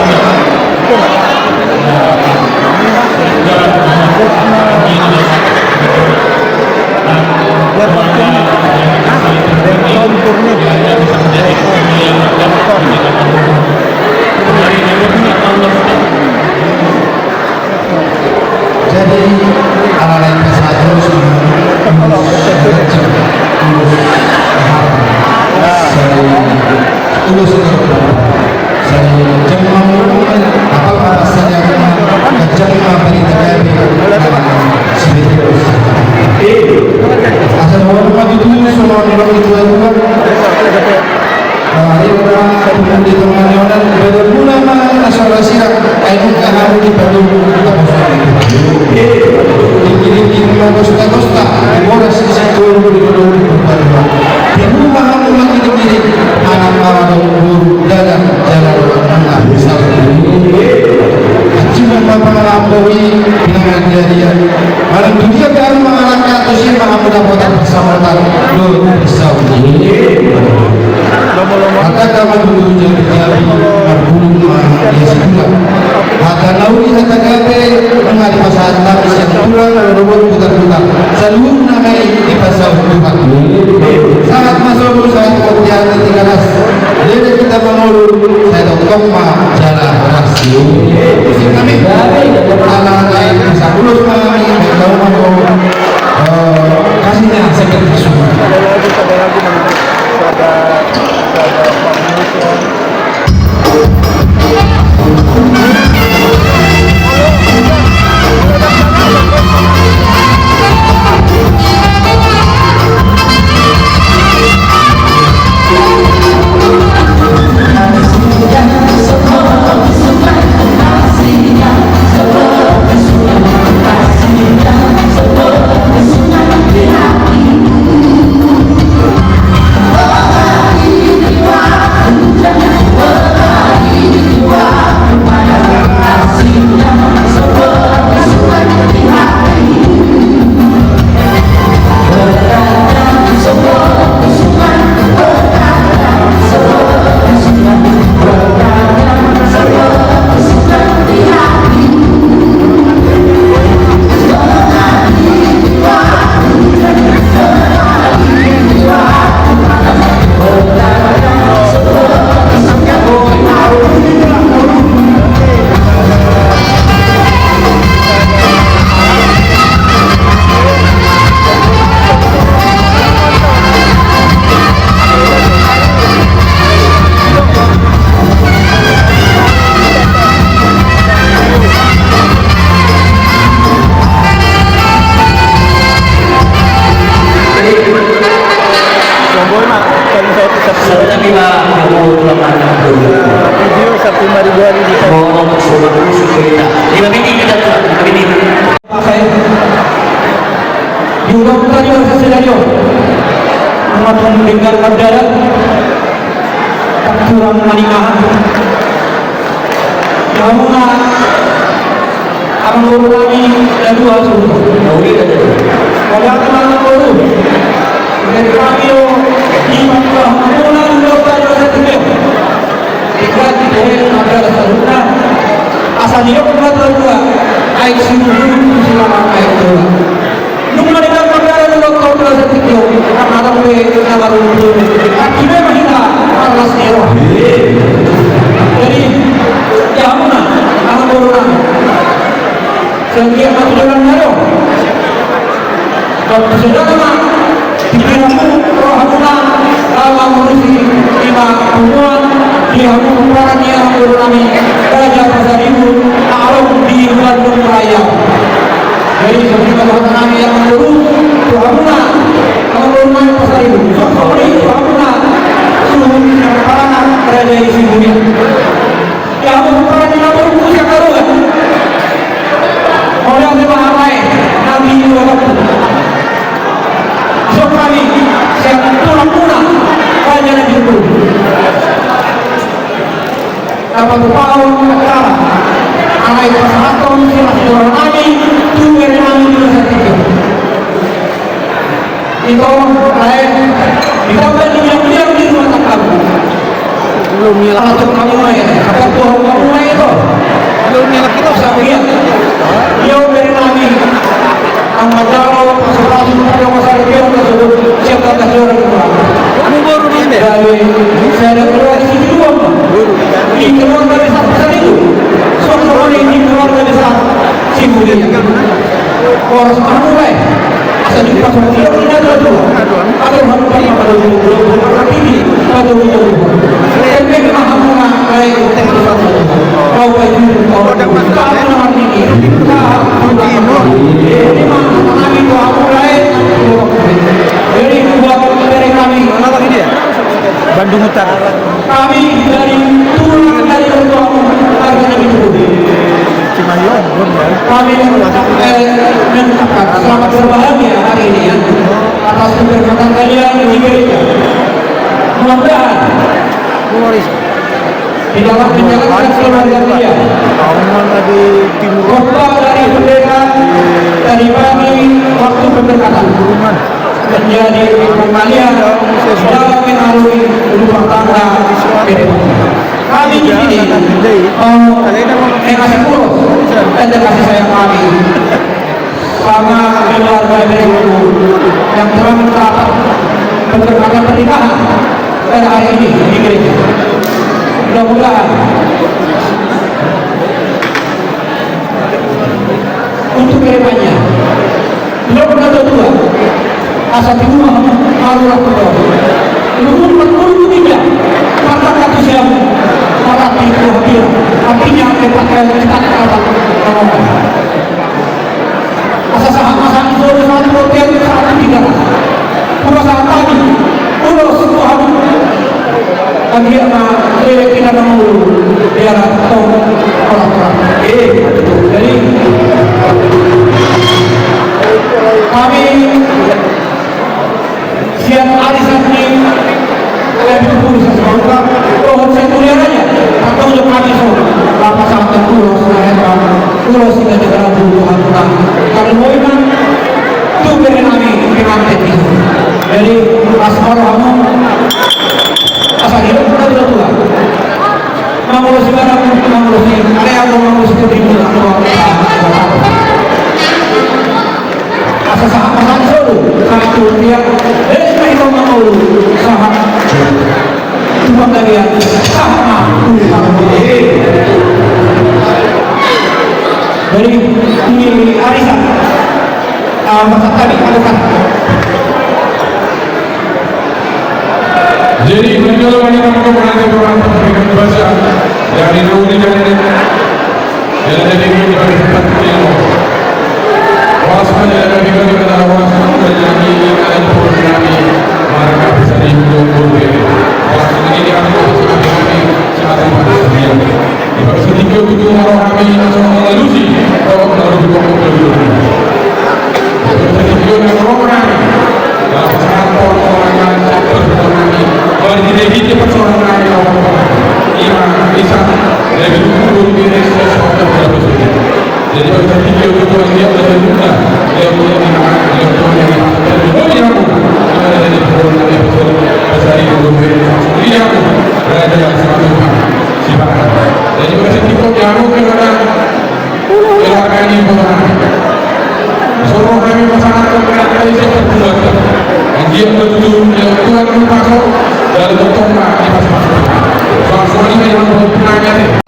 jadi anak-anak yang harus tulus saya jemaah apa bahasanya jemaah beritahu asal orang maju dulu semua orang itu juga kemudian di tengah orang berguna mana salah siap ayo karena di Bandung tinggi costa orang sisi turun di di rumah rumah itu diri anak-anak jalan Allah bisa cuma melampaui dengan dia malam dunia baru mengalahkan atau sih mudah-mudahan bersama lo bisa maka kamu dulu jadi berbulu ya sebulan maka lauri kata kabe mengalih masalah tapi sebulan robot putar-putar seluruh namanya di pasal Tuhan sangat masuk saya kemudian ketika beras. Jadi kita mengulur saya tokong mah jalan beras. Jadi kami anak-anak bisa ulus kami kalau mau kasihnya sakit tisu. Kurang manimahan Yamuna ang guru kami dua suruh wala ka mga guru dari kami yung lima ka muna ang lokal sa tingin ikat dahil adalah saruna asal niyo kung matulunga ay sinulungan sila mga kayo nung manigang magkala ng lokal sa tingin ang natapwe na marunong at kime mahina alas nero jadi Yamuna ang guru kami setiap perjalanan naro kalau sudah lama pikiranmu rohana lama mengurusi lima hubungan dia hubungan dia guru kami Raja Pasar Ibu Ta'alum di Bandung Raya jadi seperti kami yang guru rohana ang guru kami Pasar Ibu seperti rohana suruh para Raja Isi Bumi yang hubungan yang guru yang karuan orang yang ramai Nabi Muhammad so kami saya tulang punah Raja Nabi Muhammad dapat tahun negara alai persatuan silaturahmi Nabi tuwer Nabi Muhammad itu lain ditambah diam-diam di rumah tangga belum milah untuk kamu ya apa tuh kamu itu belum milah kita sabian dia dari Nabi ang madalo pasalasin pada masalah dia tersebut siapa kasih orang tua kamu baru ini saya ada keluar di sini dua ini keluar dari satu pasal itu soal ini keluar dari satu simbolnya orang kamu baik asal di pasal dia tidak ada dua ada orang banyak pada dulu ini pada dulu tapi kamu baik untuk satu kau baik kau dapat ini ini kami doa mulai dari buat dari kami mana ini ya Bandung Utara kami dari tulang dari doa harga itu Cimahi kami mengucapkan selamat berbahagia hari ini ya atas keberkatan kalian di gereja mudah-mudahan di dalam menjalankan keluarga dia khotbah dari pendeta dari pagi waktu pemberkatan menjadi pengalian dalam mengarungi rumah tangga kami di sini kasih kurus dan kasih sayang kami sama keluarga dari yang telah mendapat pemberkatan pernikahan pada hari ini di gereja. Mudah-mudahan untuk kedepannya beliau pernah tua asal di rumah malulah kedua umur 43 kata kata siapa malah itu hadir artinya kita kata ngomong asal saham itu satu hotel satu tiga pulau tadi pulau semua lagi sama kita mau biar atau orang-orang jadi kami siap arisan ini lebih berusaha semoga pohon sekuliannya atau untuk kami semua bapak sampai pulau sehingga negara buruhan pulang kalau mau iman itu beri kami pengantin itu jadi asmarohamu asal hidup kita tidak tua mengurusi barang mengurusi area atau mengurusi kebimbingan atau asal sahabat solo satu dia esma itu mau sahab cuma bagian sama dari ini arisan masa tadi ada kan jadi menjual banyak orang bahasa dari dulu dan dari ilmu waspada dari kata waspada dari ada program mereka bisa dihitung waspada ini aku kami sangat bersedia jika sedikit itu orang kami lalu sih kalau lalu juga sedikit orang dalam satu orang kalau tidak kita persoalan iman bisa lebih dulu diri sesuatu yang jadi kalau kita itu dia lebih mudah dia boleh dinamak dia boleh dinamak dia ada di program yang betul besar itu dia berada dalam suatu sifat jadi kalau kita jauh kepada ilakan ini suruh kami masyarakat mereka itu berbuat dan dia betul yang Tuhan berpakai dalam bentuk di masing-masing soal-soalnya yang berpengaruh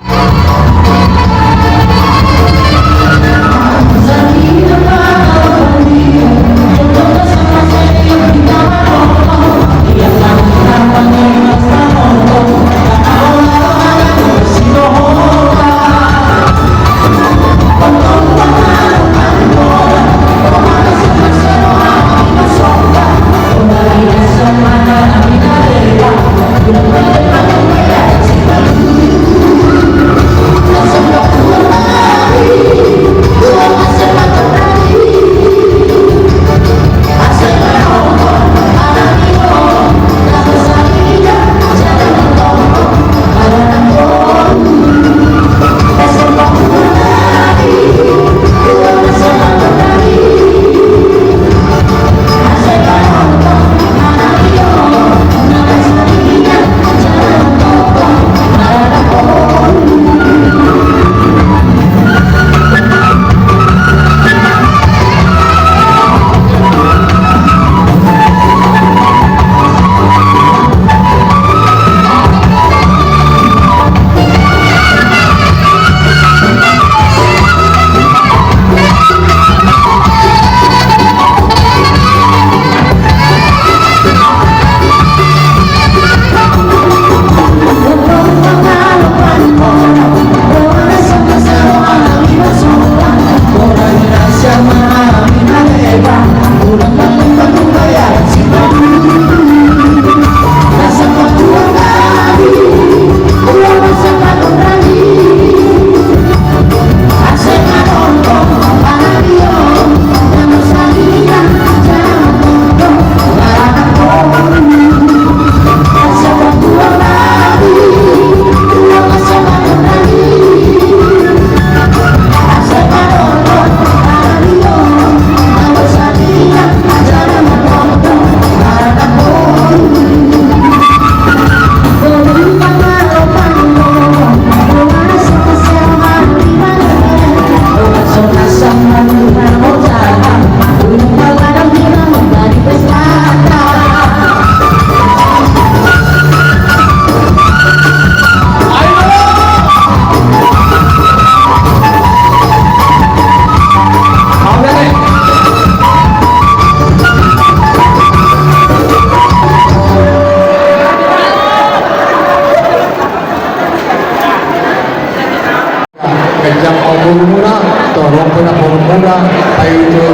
muna kayo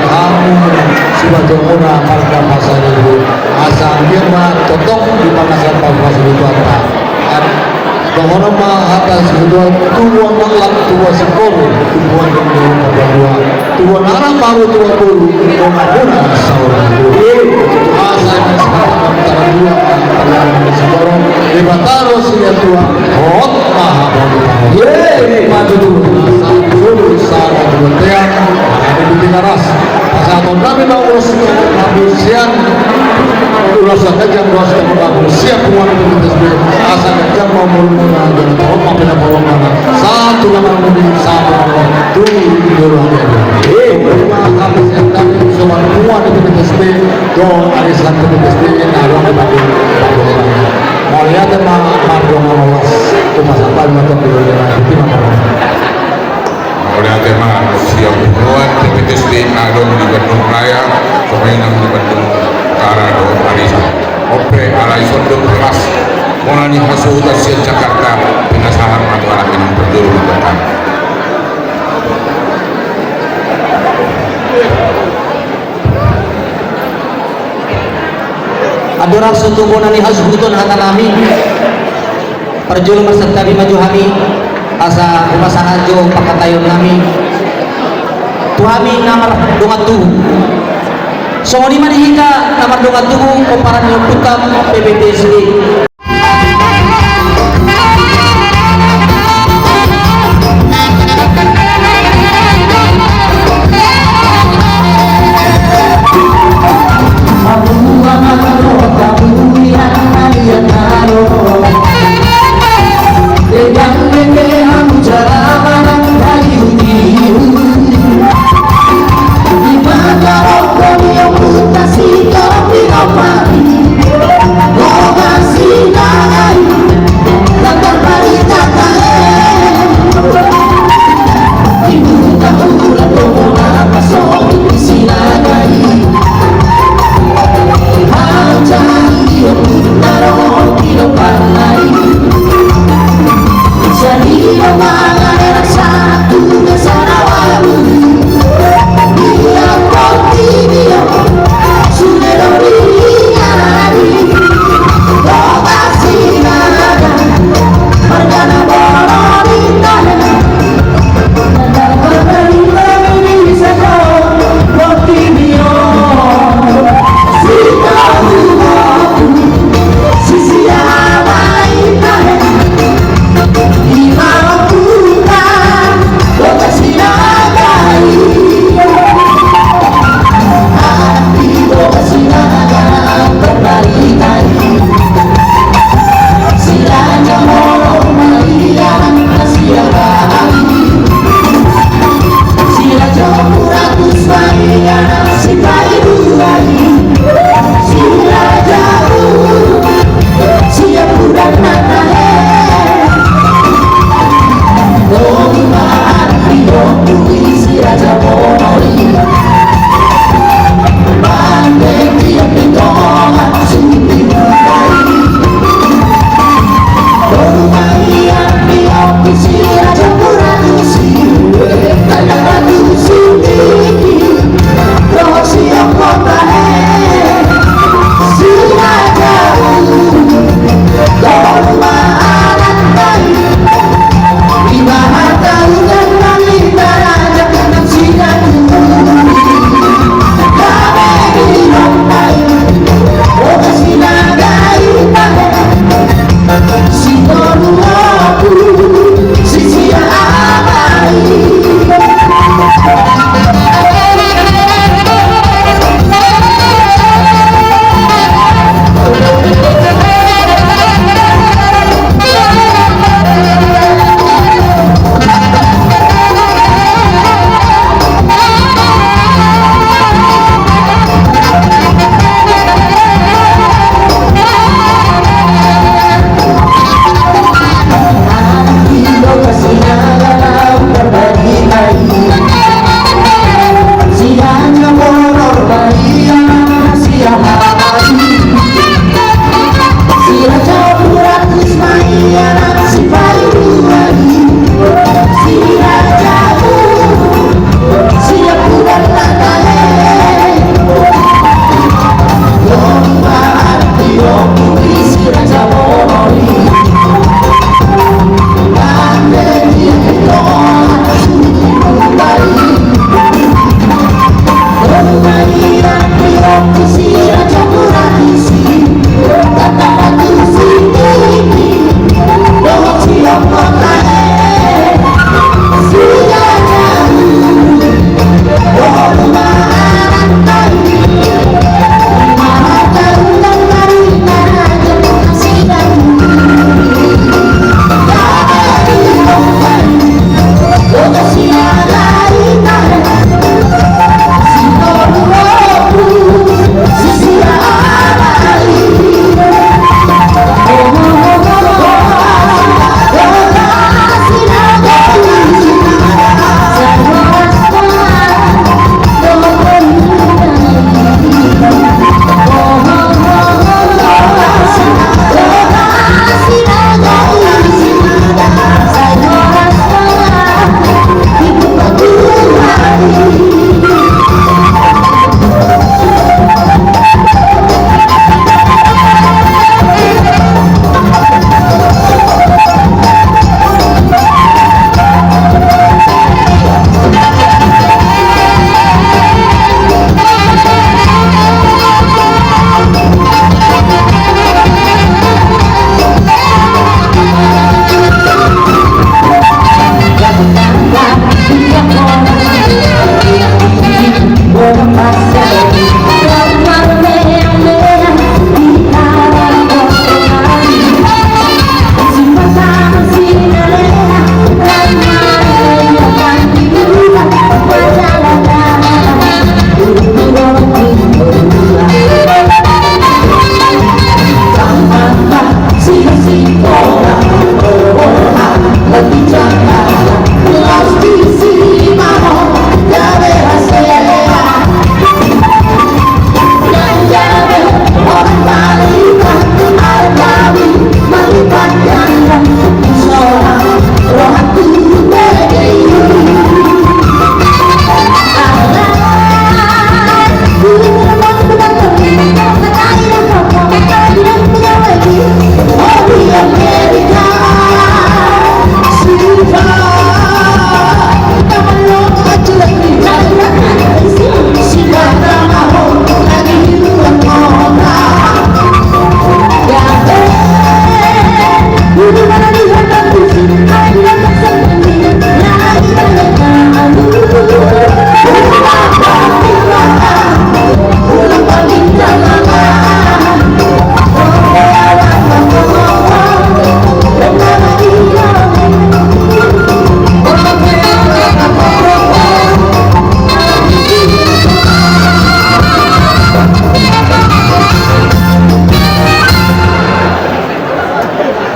kamu sebagai muna marga masa itu asal firma totok di panasan masa itu at Kahana atas kedua tuan maklak tua sekolah tuan yang kedua tuan anak baru tua guru mengabuna seorang guru asa yang sekarang antara dua antara seorang debataro siya tua hot maha bagi maju dulu dulu sana dua tiang ada di tinaras pasal kami mau urus kami siang ulas saja ulas kami siap uang itu asa kerja mau dan tahun apabila bawa mana satu nama mudi satu nama tu dulu rumah kami sedang soal uang itu BTSB do arisan itu BTSB naruh di bagi mau lihat emang margong awas cuma sampai macam dulu itu nama oleh tema siap bunuan BTSB naruh di Bandung Raya kemenang di Bandung Karado arisan opre alai sondong kelas Monani Hasu Utasian Jakarta penasaran atau anak yang berdua di belakang. Adorak sutu Monani Hasu Utun Hatanami perjul masertabi maju kami asa rumah sahajo pakatayon nami tuhami namar dongat tubuh songoni manihika namar dongat tubuh komparan yang putam PBTSD Kasih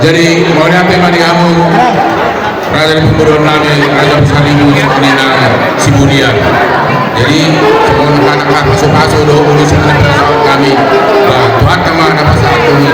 Jadi mau apa yang kamu Raja Pemburuan Nami Raja Besar Ibu Nina Sibudian. Jadi semua anak-anak masuk-masuk udah urusan kami. Tuhan teman apa saat ini